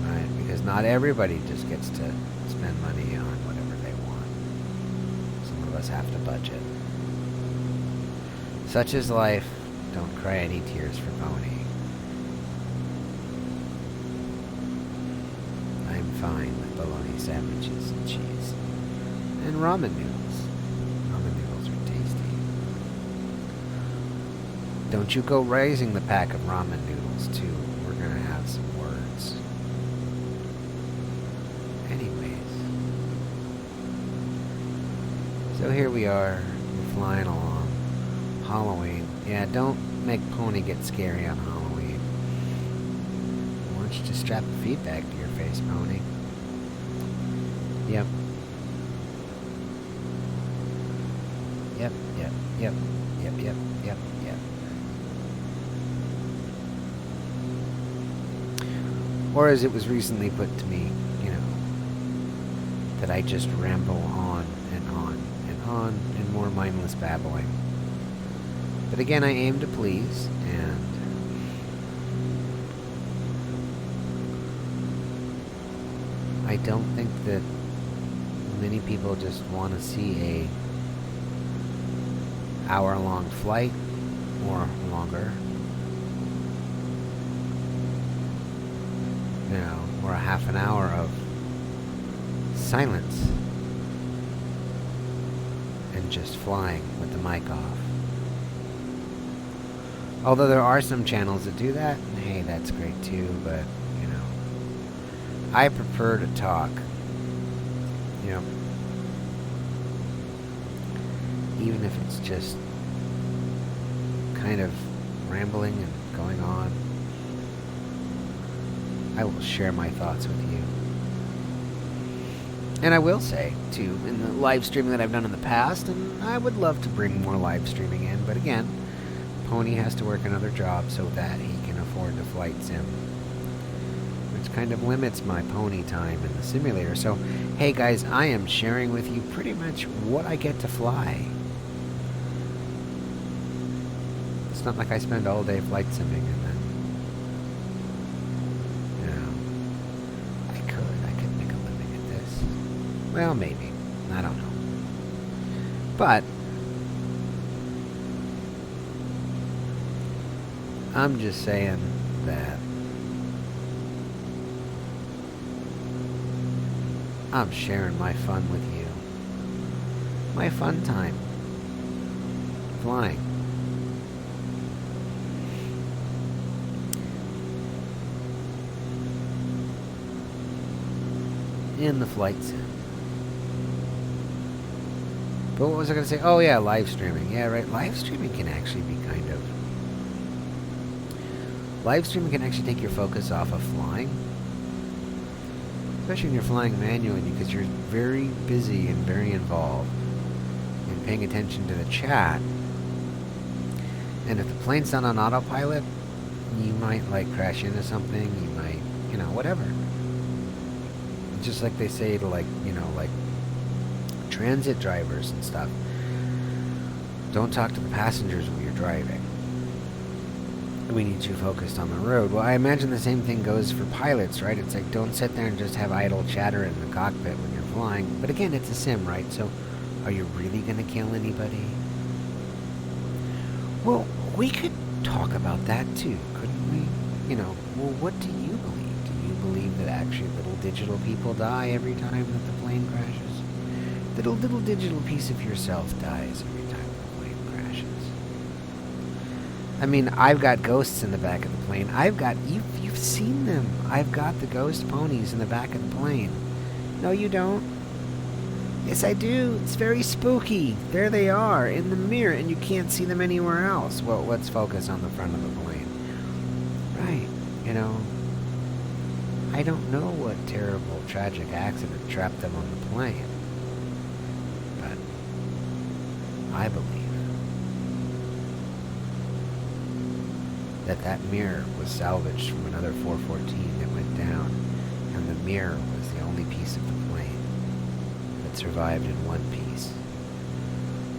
S1: Right? Because not everybody just gets to spend money on whatever they want. Some of us have to budget. Such is life. Don't cry any tears for Pony. I'm fine with bologna sandwiches and cheese. And ramen noodles. Ramen noodles are tasty. Don't you go raising the pack of ramen noodles, too. We're going to have some words. Anyways. So here we are. We're flying along. Halloween. Yeah, don't make Pony get scary on Halloween. Why don't you just strap the feedback to your face, Pony? Yep. Yep, yep, yep, yep, yep, yep, yep. Or as it was recently put to me, you know, that I just ramble on and on and on in more mindless babbling. But again, I aim to please, and I don't think that many people just want to see a hour-long flight or longer, you know, or a half an hour of silence and just flying with the mic off. Although there are some channels that do that, and hey, that's great too, but, you know, I prefer to talk, you know, even if it's just kind of rambling and going on. I will share my thoughts with you. And I will say, too, in the live streaming that I've done in the past, and I would love to bring more live streaming in, but again, Pony has to work another job so that he can afford to flight sim, which kind of limits my Pony time in the simulator. So, hey guys, I am sharing with you pretty much what I get to fly. It's not like I spend all day flight simming and then, you know, I could make a living at this. Well, maybe. I don't know. But I'm just saying that I'm sharing my fun with you. My fun time. Flying. In the flight sim. But what was I going to say? Oh yeah, live streaming. Yeah, right. Live streaming can actually be kind of... Live streaming can actually take your focus off of flying. Especially when you're flying manually, because you're very busy and very involved in paying attention to the chat. And if the plane's not on autopilot, you might like crash into something, you might, whatever. Just like they say to, like, like transit drivers and stuff. Don't talk to the passengers while you're driving. We need you focused on the road. Well, I imagine the same thing goes for pilots, right? It's like, don't sit there and just have idle chatter in the cockpit when you're flying. But again, it's a sim, right? So, are you really going to kill anybody? Well, we could talk about that too, couldn't we? Well, what do you believe? Do you believe that actually little digital people die every time that the plane crashes? That a little digital piece of yourself dies every time the plane crashes? I mean, I've got ghosts in the back of the plane. You've seen them. I've got the ghost ponies in the back of the plane. No, you don't. Yes, I do. It's very spooky. There they are in the mirror, and you can't see them anywhere else. Well, let's focus on the front of the plane. Right. I don't know what terrible, tragic accident trapped them on the plane. But I believe that mirror was salvaged from another 414 that went down, and the mirror was the only piece of the plane that survived in one piece.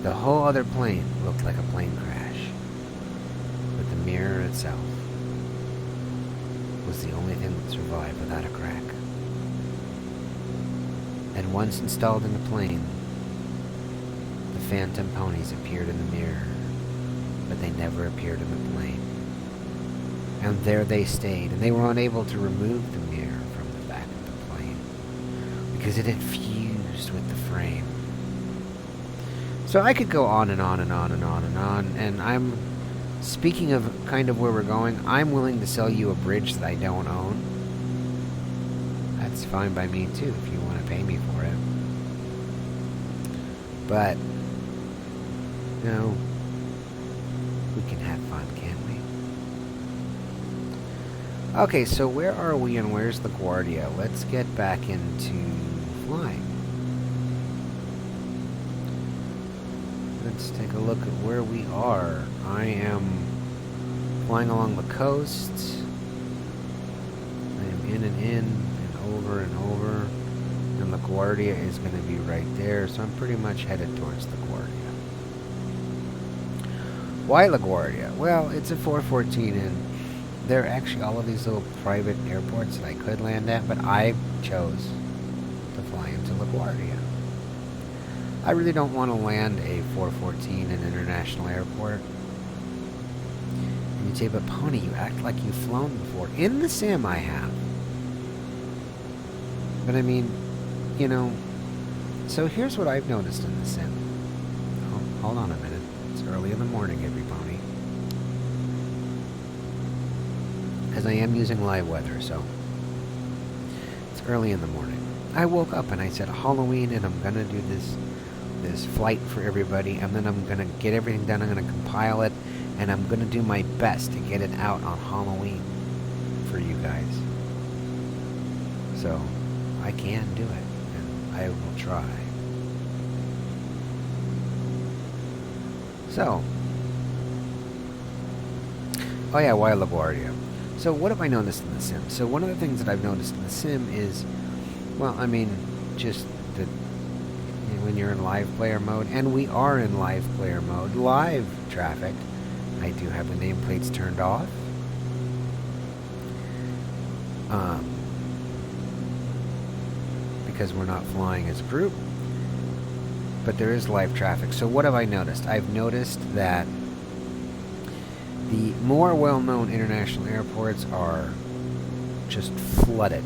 S1: The whole other plane looked like a plane crash, but the mirror itself was the only thing that survived without a crack. And once installed in the plane, the phantom ponies appeared in the mirror, but they never appeared in the plane. And there they stayed, and they were unable to remove the mirror from the back of the plane because it had fused with the frame. So I could go on and on and on and on and on, and I'm speaking of kind of where we're going. I'm willing to sell you a bridge that I don't own. That's fine by me too if you want to pay me for it. But we can have fun, can't we? Okay, so where are we and where's LaGuardia? Let's get back into flying. Let's take a look at where we are. I am flying along the coast. I am in and over and over. And LaGuardia is going to be right there, so I'm pretty much headed towards LaGuardia. Why LaGuardia? Well, it's a 414, and there are actually all of these little private airports that I could land at, but I chose to fly into LaGuardia. I really don't want to land a 414 in an international airport. And you'd say, but Pony, you act like you've flown before. In the sim, I have. But I mean, so here's what I've noticed in the sim. Oh, hold on a minute. It's early in the morning, every pony. Because I am using live weather, so it's early in the morning. I woke up and I said Halloween, and I'm gonna do this flight for everybody, and then I'm gonna get everything done. I'm gonna compile it, and I'm gonna do my best to get it out on Halloween for you guys. So I can do it, and I will try. So, oh yeah, why LaGuardia? So what have I noticed in the sim? So one of the things that I've noticed in the sim is, well, I mean, just that when you're in live player mode, and we are in live player mode, live traffic, I do have the nameplates turned off. Because we're not flying as a group. But there is live traffic. So what have I noticed? I've noticed that the more well-known international airports are just flooded.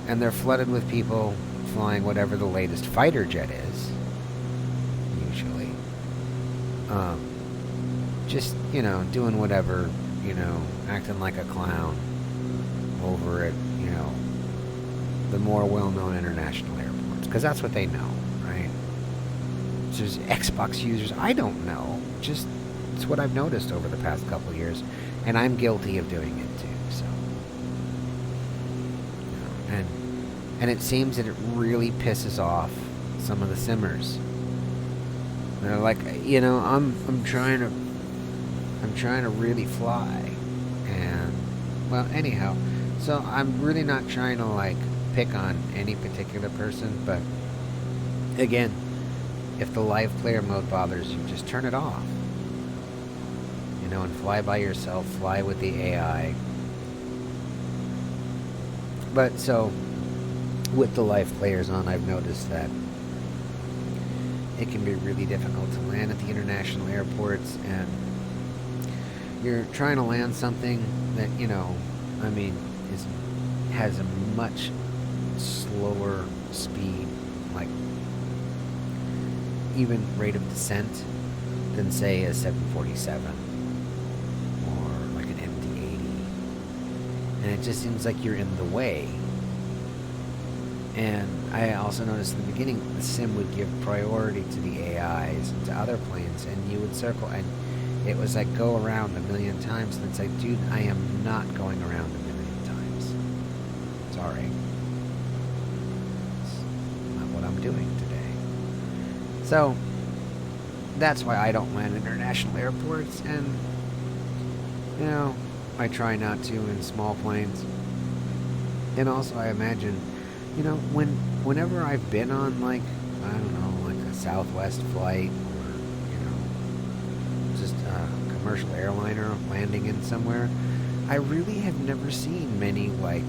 S1: And they're flooded with people flying whatever the latest fighter jet is, usually. Just, doing whatever, acting like a clown over at, the more well-known international airports. Because that's what they know, right? So there's Xbox users. I don't know. Just, it's what I've noticed over the past couple of years. And I'm guilty of doing it too, so. And it seems that it really pisses off some of the simmers. They're like, I'm trying to really fly. And, well, anyhow, So I'm really not trying to like pick on any particular person, but again, if the live player mode bothers you, just turn it off. You know, and fly by yourself, fly with the AI. But so, with the live players on, I've noticed that it can be really difficult to land at the international airports, and you're trying to land something that, you know, I mean, has a much slower speed, like even rate of descent, than say a 747 or like an MD-80, and it just seems like you're in the way. And I also noticed in the beginning the sim would give priority to the AIs and to other planes, and you would circle, and it was like go around a million times, and it's like, dude, I am not going around a million times. Sorry. It's not what I'm doing today. So, that's why I don't land international airports, and, you know, I try not to in small planes. And also, I imagine, you know, whenever I've been on, like, I don't know, like a Southwest flight, or, you know, just a commercial airliner landing in somewhere, I really have never seen many, like,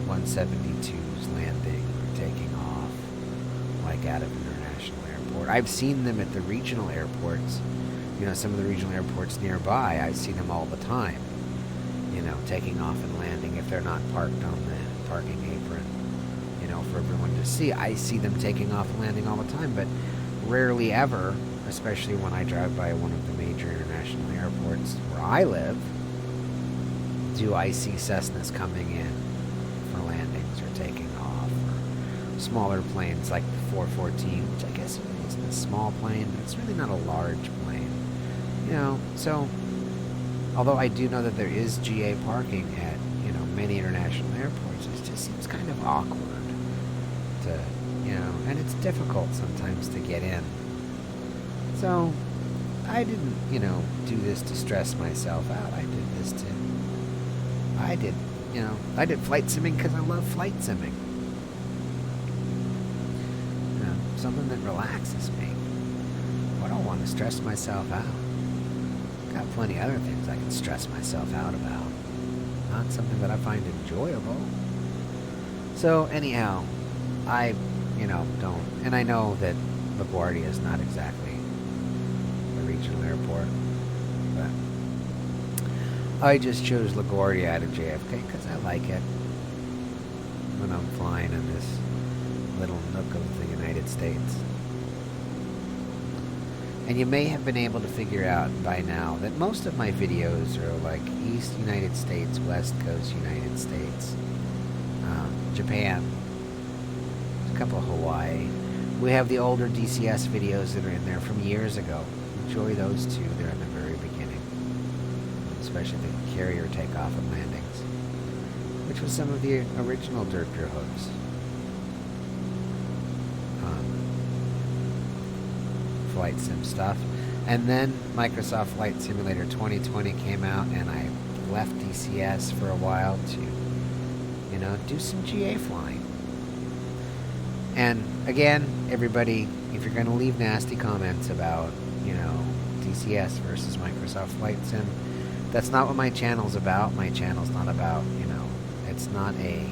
S1: 172s landing or taking off, like, out of an international airport. I've seen them at the regional airports. You know, some of the regional airports nearby, I see them all the time, you know, taking off and landing if they're not parked on the parking apron, you know, for everyone to see. I see them taking off and landing all the time, but rarely ever, especially when I drive by one of the major international airports where I live, do I see Cessnas coming in for landings or taking off, or smaller planes like the 414, which I guess isn't a small plane, but it's really not a large plane, you know. So although I do know that there is GA parking at, you know, many international airports, it just seems kind of awkward to, you know, and it's difficult sometimes to get in. So I didn't, you know, do this to stress myself out. I did flight simming because I love flight simming. You know, something that relaxes me. I don't want to stress myself out. Got plenty of other things I can stress myself out about. Not something that I find enjoyable. So anyhow, I, you know, don't. And I know that LaGuardia is not exactly a regional airport, but I just chose LaGuardia out of JFK because I like it when I'm flying in this little nook of the United States. And you may have been able to figure out by now that most of my videos are like East United States, West Coast United States, Japan, a couple of Hawaii. We have the older DCS videos that are in there from years ago. Enjoy those too. They're in the very beginning, especially the carrier takeoff and landings, which was some of the original Derp Your Hooves. Flight sim stuff. And then Microsoft Flight Simulator 2020 came out, and I left DCS for a while to, you know, do some GA flying. And again, everybody, if you're going to leave nasty comments about, you know, DCS versus Microsoft Flight Sim, that's not what my channel's about. My channel's not about, you know, it's not a,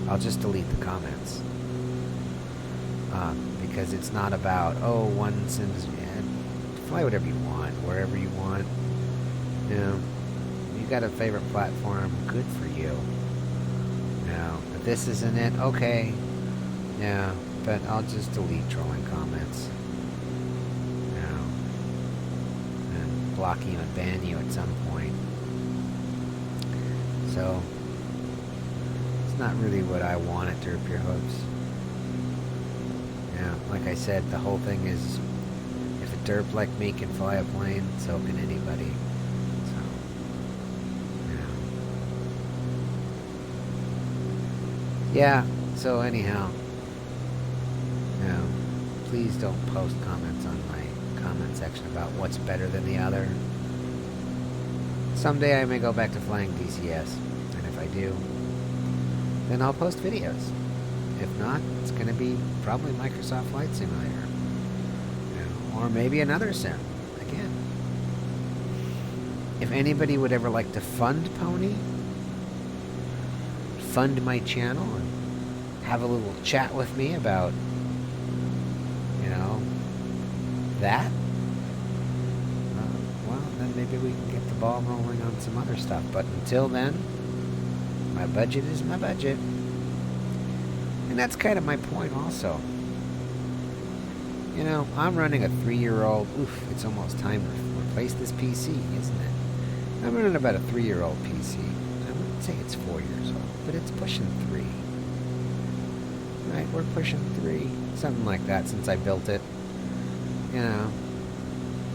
S1: I'll just delete the comments. Because it's not about, oh, one sim's, fly whatever you want, wherever you want. You know, you got a favorite platform, good for you. You know, if this isn't it, okay. Yeah, but I'll just delete trolling comments. You know, and block you and ban you at some point. So, it's not really what I want at Derp Your Hooves. Yeah, like I said, the whole thing is, if a derp like me can fly a plane, so can anybody. So, yeah. So anyhow, please don't post comments on my comment section about what's better than the other. Someday I may go back to flying DCS, and if I do, then I'll post videos. If not, it's going to be probably Microsoft Flight Simulator. Or maybe another sim, again. If anybody would ever like to fund Pony, fund my channel, and have a little chat with me about, that, well, then maybe we can get the ball rolling on some other stuff. But until then, my budget is my budget. And that's kind of my point also. I'm running a 3-year-old, it's almost time to replace this PC, isn't it? I'm running about a 3-year-old PC. I wouldn't say it's 4 years old, but it's pushing 3. Right, we're pushing 3, something like that since I built it.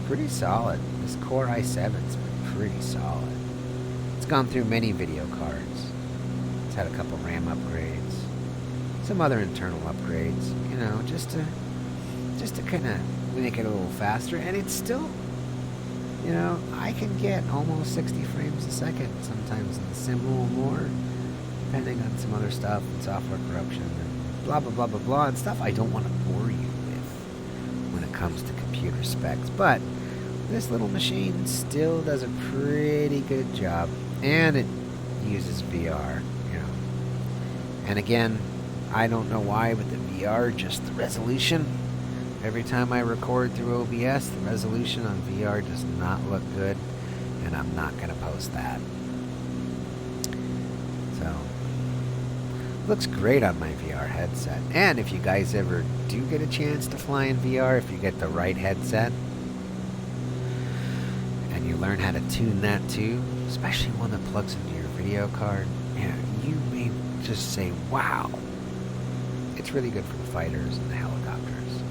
S1: Pretty solid. This Core i7's been pretty solid. It's gone through many video cards. It's had a couple RAM upgrades, some other internal upgrades, just to kind of make it a little faster. And it's still, I can get almost 60 frames a second sometimes in the sim, a little more, depending on some other stuff and software corruption and blah, blah, blah, blah, blah, and stuff I don't want to bore you with when it comes to computer specs. But this little machine still does a pretty good job, and it uses VR, And again, I don't know why, but the VR, just the resolution. Every time I record through OBS, the resolution on VR does not look good, and I'm not going to post that. So, looks great on my VR headset. And if you guys ever do get a chance to fly in VR, if you get the right headset, and you learn how to tune that too, especially one that plugs into your video card, you may just say, wow. It's really good for the fighters and the helicopters.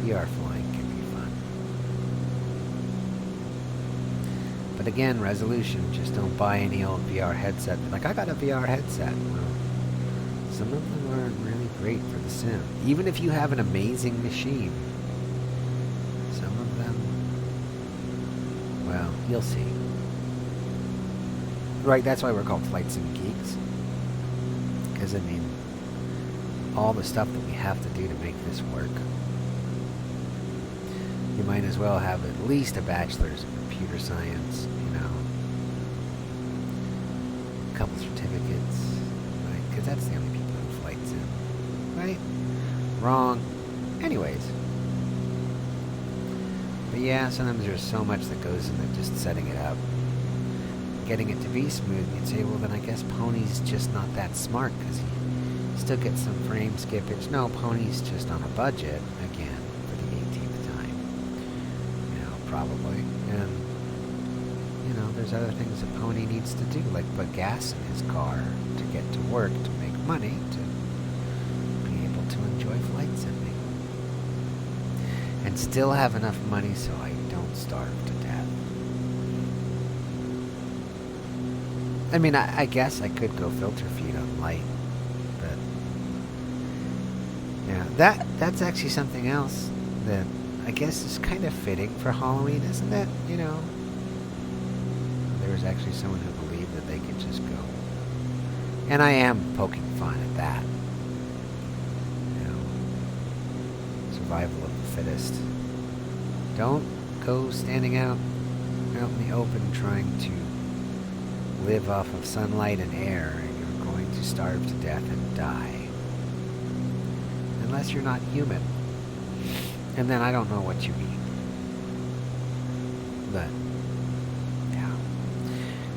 S1: VR flying can be fun. But again, resolution. Just don't buy any old VR headset. Like, I got a VR headset. Well, some of them aren't really great for the sim. Even if you have an amazing machine, some of them, well, you'll see. Right, that's why we're called Flight Sim Geeks. Because, all the stuff that we have to do to make this work. You might as well have at least a bachelor's in computer science, a couple certificates, right? Because that's the only people who flight sim, right? Wrong. Anyways. But yeah, sometimes there's so much that goes into just setting it up. Getting it to be smooth, you'd say, well, then I guess Pony's just not that smart because he still gets some frame skippage. No, Pony's just on a budget, again, for the 18th time. Probably. And, there's other things that Pony needs to do, like put gas in his car to get to work, to make money, to be able to enjoy flight simming. And still have enough money so I don't starve to death. I guess I could go filter feed on light, but yeah, that's actually something else that I guess is kind of fitting for Halloween, isn't it? There was actually someone who believed that they could just go, and I am poking fun at that. Survival of the fittest. Don't go standing out in the open trying to live off of sunlight and air, and you're going to starve to death and die. Unless you're not human. And then I don't know what you eat. But, yeah.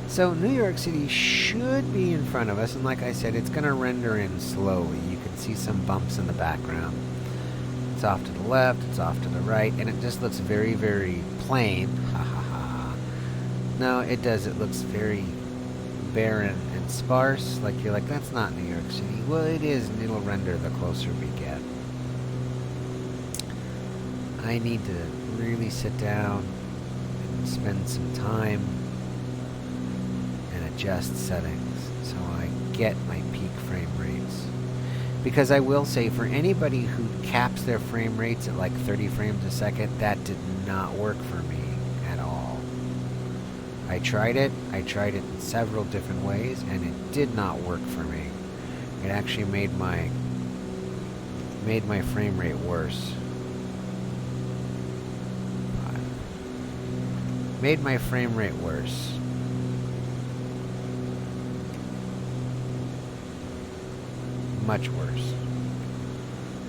S1: So New York City should be in front of us, and like I said, it's going to render in slowly. You can see some bumps in the background. It's off to the left, it's off to the right, and it just looks very, very plain. Ha ha ha. No, it does. It looks very barren and sparse. Like, you're like, that's not New York City. Well, it is, and it'll render the closer we get. I need to really sit down and spend some time and adjust settings so I get my peak frame rates. Because I will say, for anybody who caps their frame rates at like 30 frames a second, that did not work for me. at all. I tried it in several different ways, and it did not work for me. It actually made my frame rate worse. Made my frame rate worse. Much worse.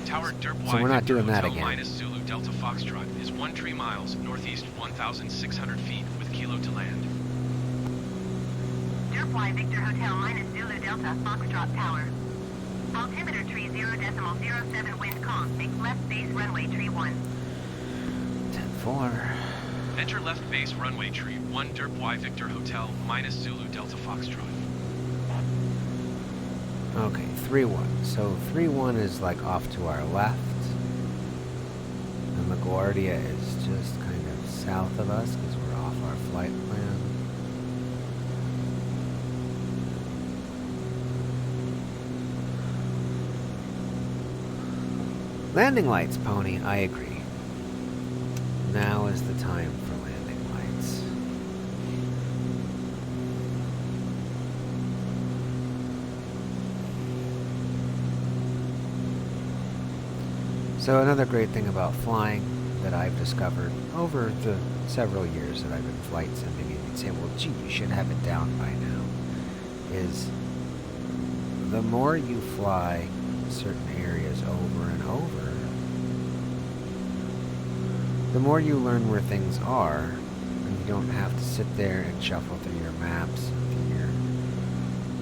S3: Tower Derp Y
S1: So we're not
S3: Victor
S1: doing that
S3: Hotel
S1: again.
S3: minus Zulu Delta Foxtrot is 13 miles northeast 1,600 feet with kilo to land.
S2: Derp Y Victor Hotel minus Zulu Delta Foxtrot Tower. Altimeter tree 0.07 wind calm. Make left base runway tree 1.
S1: 10-4.
S3: Enter left base runway tree 1 Derp Y Victor Hotel minus Zulu Delta Foxtrot.
S1: Okay, 3-1. So 3-1 is like off to our left. And LaGuardia is just kind of south of us because we're off our flight plan. Landing lights, Pony. I agree. Now is the time for landing lights. So another great thing about flying that I've discovered over the several years that I've been flight simming, and you'd say, well, gee, you should have it down by now, is the more you fly certain areas over and over, the more you learn where things are, and you don't have to sit there and shuffle through your maps and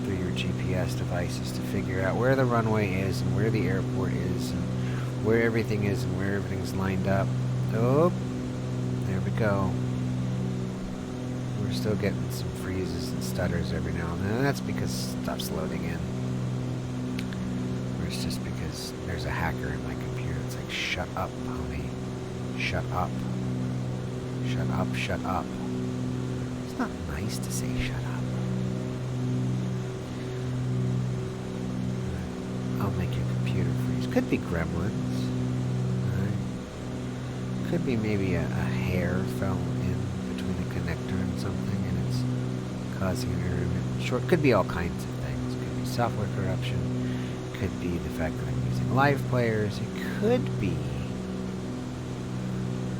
S1: through your GPS devices to figure out where the runway is and where the airport is and where everything is and where everything's lined up. Oh, there we go. We're still getting some freezes and stutters every now and then, and that's because stuff's loading in. Or it's just because there's a hacker in my computer. It's like, shut up, Pony. Shut up. Shut up, shut up. It's not nice to say shut up. I'll make your computer freeze. Could be gremlins. Right? Could be maybe a hair fell in between the connector and something and it's causing an intermittent short. Could be all kinds of things. Could be software corruption. Could be the fact that I'm using live players. It could be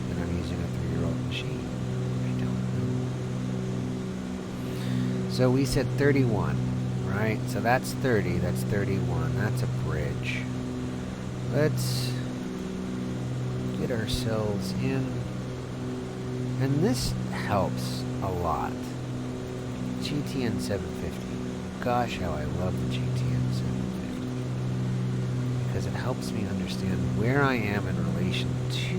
S1: that I'm using a 3-year-old machine. I don't know. So we said 31, right? So that's 30, that's 31, that's a bridge. Let's get ourselves in. And this helps a lot. GTN 750. Gosh, how I love the GTN 750. Because it helps me understand where I am in relation to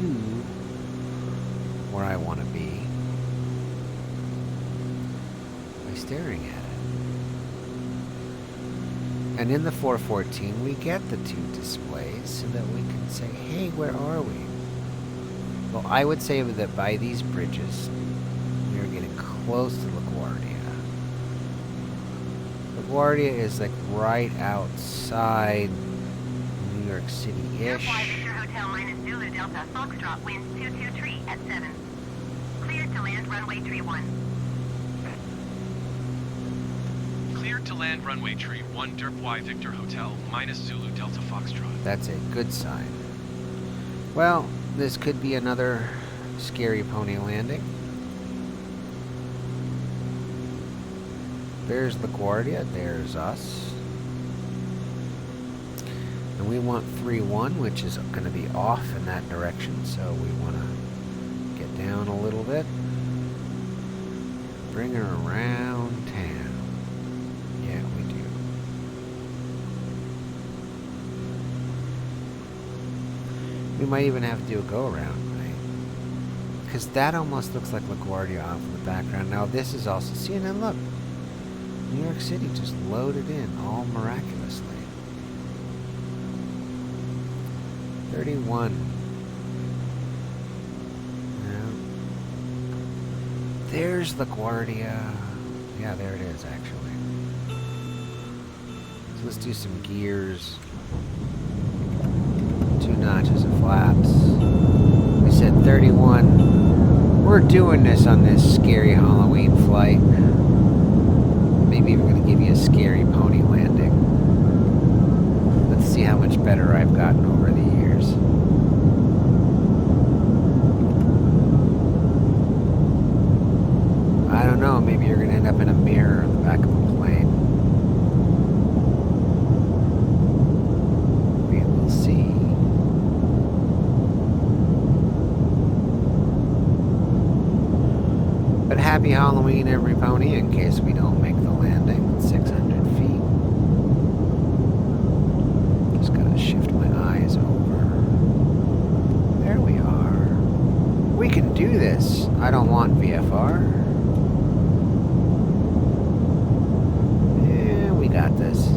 S1: where I want to be by staring at it. And in the 414, we get the two displays so that we can say, hey, where are we? Well, I would say that by these bridges, we are getting close to LaGuardia. LaGuardia is like right outside New York City-ish.
S2: Victor Hotel minus Zulu Delta Foxtrot winds 223 at 7. Cleared to land runway tree 1.
S3: Cleared to land runway tree 1 Derp Y Victor Hotel minus Zulu Delta Foxtrot.
S1: That's a good sign. Well, this could be another scary pony landing. There's LaGuardia, there's us. And we want 3-1, which is going to be off in that direction, so we want to get down a little bit. Bring her around town. Yeah, we do. We might even have to do a go-around, right? Because that almost looks like LaGuardia off in the background. Now this is also... See, and then look. New York City just loaded in, all miraculously. 31. Yeah. There's LaGuardia. Yeah, there it is, actually. So let's do some gears. 2 notches of flaps. We said 31. We're doing this on this scary Halloween flight. Maybe even going to give you a scary pony landing. Let's see how much better I've gotten over the years. I don't know, maybe you're going to end up in a mirror on the back of a plane. We will see. But happy Halloween, every pony, in case we don't make the landing at 600 feet. Just gotta shift my eyes over. There we are. We can do this. I don't want VFR. Yeah, we got this.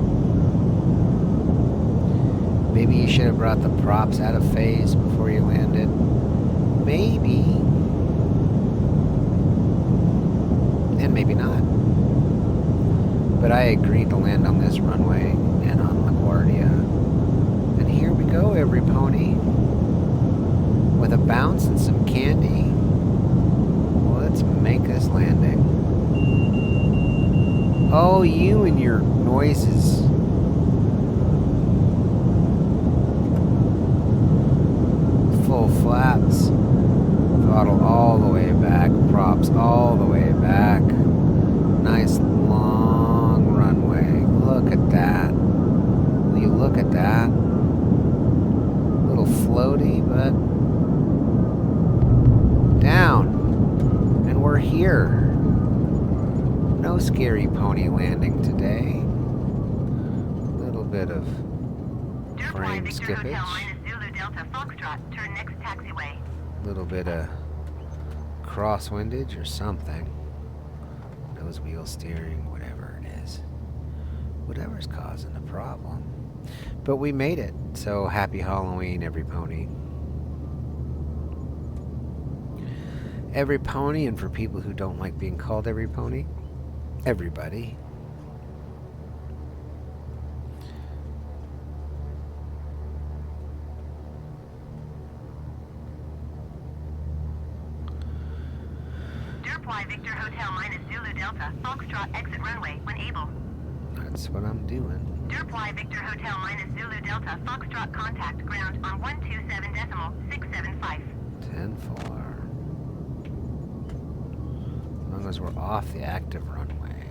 S1: Maybe you should have brought the props out of phase before you landed. Maybe. And maybe not. But I agreed to land on this runway and on LaGuardia. And here we go, every pony. With a bounce and some candy. Let's make this landing. Oh, you and your noises. Full flaps. Throttle all the way back. Props all the way back. Nice long runway. Look at that. Will you look at that? A little floaty, but down. And we're here. No scary pony landing today. A little bit of frame skippage. A little bit of crosswindage or something. Nose wheel steering, whatever it is. Whatever's causing the problem. But we made it. So happy Halloween, every pony. Every pony, and for people who don't like being called every pony, everybody.
S2: Derp Y Victor Hotel minus Zulu Delta, Foxtrot exit runway when able.
S1: That's what I'm doing.
S2: Derp Y Victor Hotel minus Zulu Delta, Foxtrot contact ground on 127.675.
S1: 10-4. As long as we're off the active runway.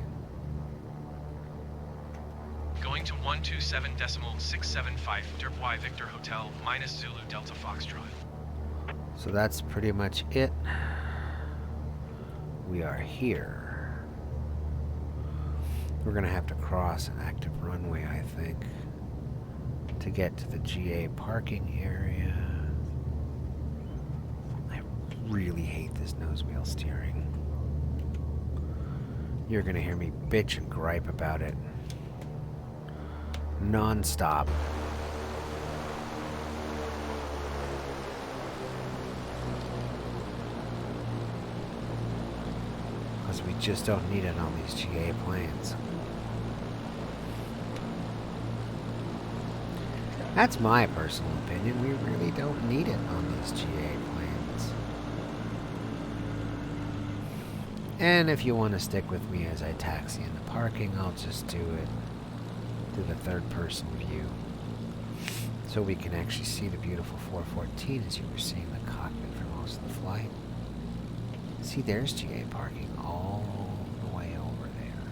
S3: Going to 127.675, Derp Y Victor Hotel, minus Zulu Delta Foxtrot.
S1: So that's pretty much it. We are here. We're going to have to cross an active runway, I think, to get to the GA parking area. I really hate this nose wheel steering. You're going to hear me bitch and gripe about it non-stop. Because we just don't need it on these GA planes. That's my personal opinion. We really don't need it on these GA planes. And if you want to stick with me as I taxi in the parking, I'll just do it through the third-person view. So we can actually see the beautiful 414 as you were seeing the cockpit for most of the flight. See, there's GA parking all the way over there.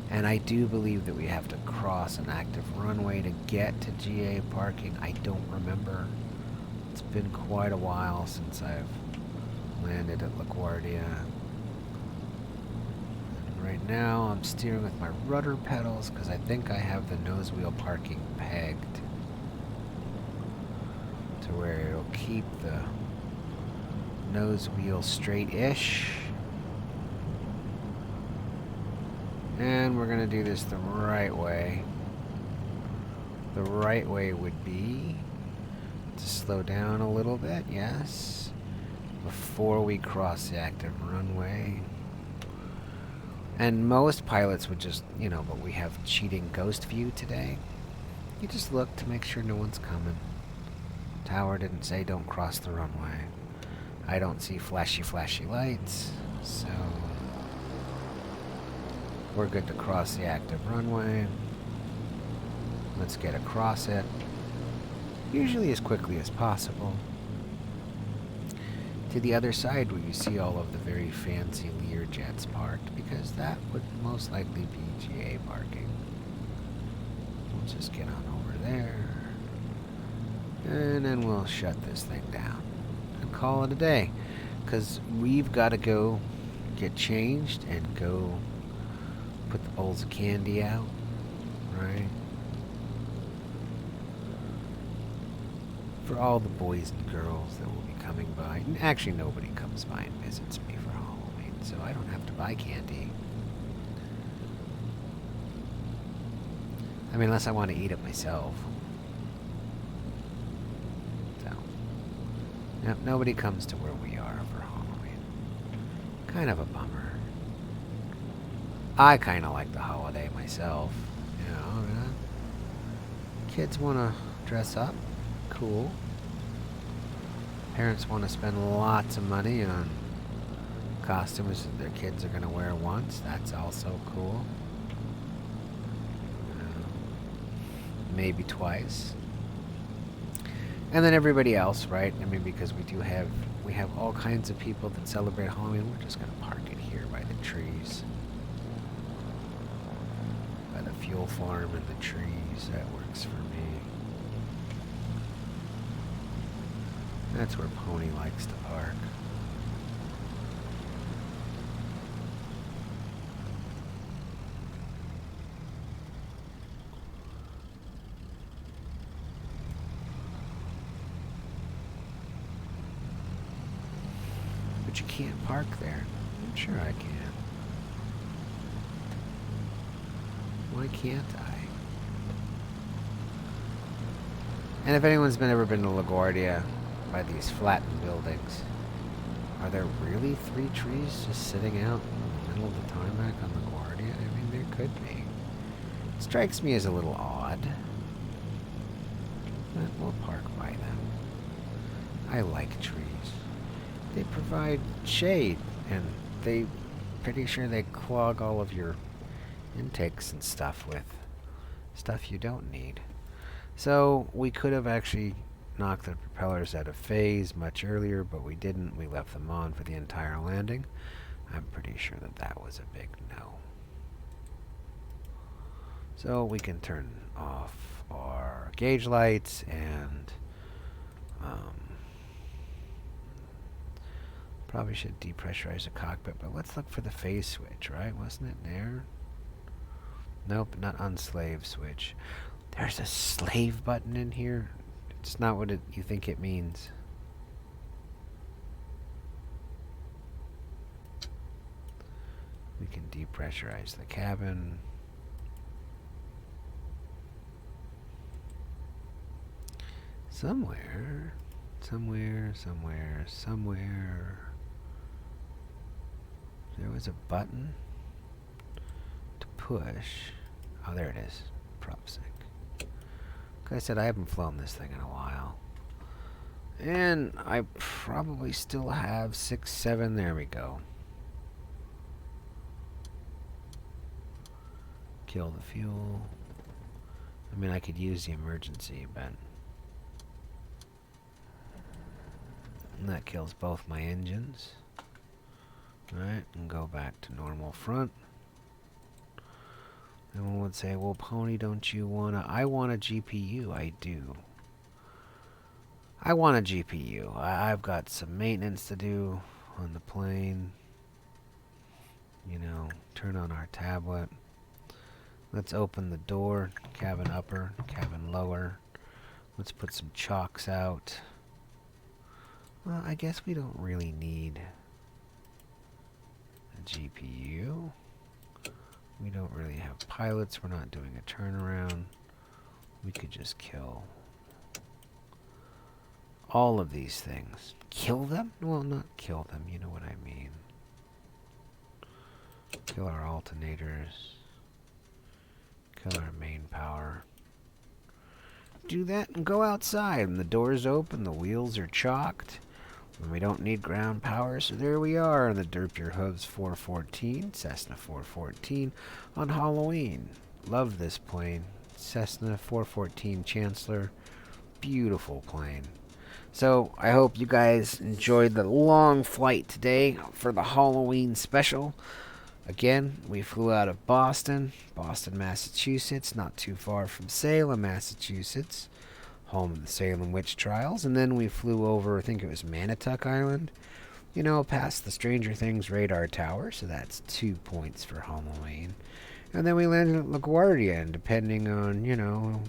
S1: And I do believe that we have to cross an active runway to get to GA parking. I don't remember. It's been quite a while since I've landed at LaGuardia. And right now I'm steering with my rudder pedals because I think I have the nose wheel parking pegged to where it'll keep the nose wheel straight-ish. And we're going to do this the right way. The right way would be to slow down a little bit, yes, before we cross the active runway. And most pilots would just, but we have cheating ghost view today. You just look to make sure no one's coming. Tower didn't say don't cross the runway. I don't see flashy lights, so we're good to cross the active runway. Let's get across it, usually as quickly as possible, to the other side where you see all of the very fancy Lear jets parked, because that would most likely be GA parking. We'll just get on over there, and then we'll shut this thing down and call it a day, because we've got to go get changed and go put the bowls of candy out, right? For all the boys and girls that will be coming by. And actually, nobody comes by and visits me for Halloween, so I don't have to buy candy. I mean, unless I want to eat it myself. So, yep, nobody comes to where we are for Halloween. Kind of a bummer. I kind of like the holiday myself. You know, kids want to dress up. Cool. Parents want to spend lots of money on costumes that their kids are going to wear once. That's also cool. Maybe twice. And then everybody else, right? I mean, because we have all kinds of people that celebrate Halloween. We're just going to park it here by the trees. By the fuel farm and the trees. That works for me. That's where Pony likes to park. But you can't park there. I'm sure I can. Why can't I? And if anyone's ever been to LaGuardia, by these flattened buildings, are there really 3 trees just sitting out in the middle of the tarmac on LaGuardia? I mean, there could be. It strikes me as a little odd. But we'll park by them. I like trees. They provide shade, and pretty sure they clog all of your intakes and stuff with stuff you don't need. So we could have actually knocked the propellers out of phase much earlier, but we didn't. We left them on for the entire landing. I'm pretty sure that was a big no. So we can turn off our gauge lights and probably should depressurize the cockpit, but let's look for the phase switch, right? Wasn't it there? Nope, not unslave switch. There's a slave button in here. It's not what you think it means. We can depressurize the cabin. Somewhere. There was a button to push. Oh, there it is. Prop sync. Like I said, I haven't flown this thing in a while. And I probably still have 6, 7. There we go. Kill the fuel. I mean, I could use the emergency, but and that kills both my engines. Alright, and go back to normal front. And one would say, well, Pony, don't you wanna... I want a GPU. I do. I want a GPU. I've got some maintenance to do on the plane. You know, turn on our tablet. Let's open the door. Cabin upper, cabin lower. Let's put some chocks out. Well, I guess we don't really need a GPU. We don't really have pilots. We're not doing a turnaround. We could just kill all of these things. Kill them? Well, not kill them. You know what I mean. Kill our alternators. Kill our main power. Do that and go outside. And the door's open. The wheels are chalked. And we don't need ground power, so there we are on the Derp Your Hooves 414, Cessna 414, on Halloween. Love this plane. Cessna 414 Chancellor. Beautiful plane. So I hope you guys enjoyed the long flight today for the Halloween special. Again, we flew out of Boston, Massachusetts, not too far from Salem, Massachusetts, home of the Salem witch trials. And then we flew over, I think it was Montauk Island, past the Stranger Things radar tower. So that's 2 points for Halloween. And then we landed at LaGuardia, and depending on,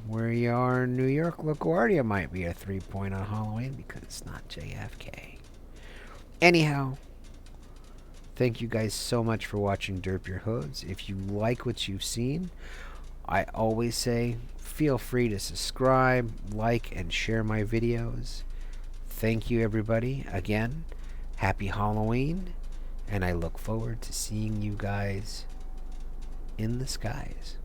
S1: where you are in New York, LaGuardia might be a 3-point on Halloween because it's not JFK. Anyhow, thank you guys so much for watching Derp Your Hooves. If you like what you've seen, I always say feel free to subscribe, like, and share my videos. Thank you, everybody. Again, happy Halloween, and I look forward to seeing you guys in the skies.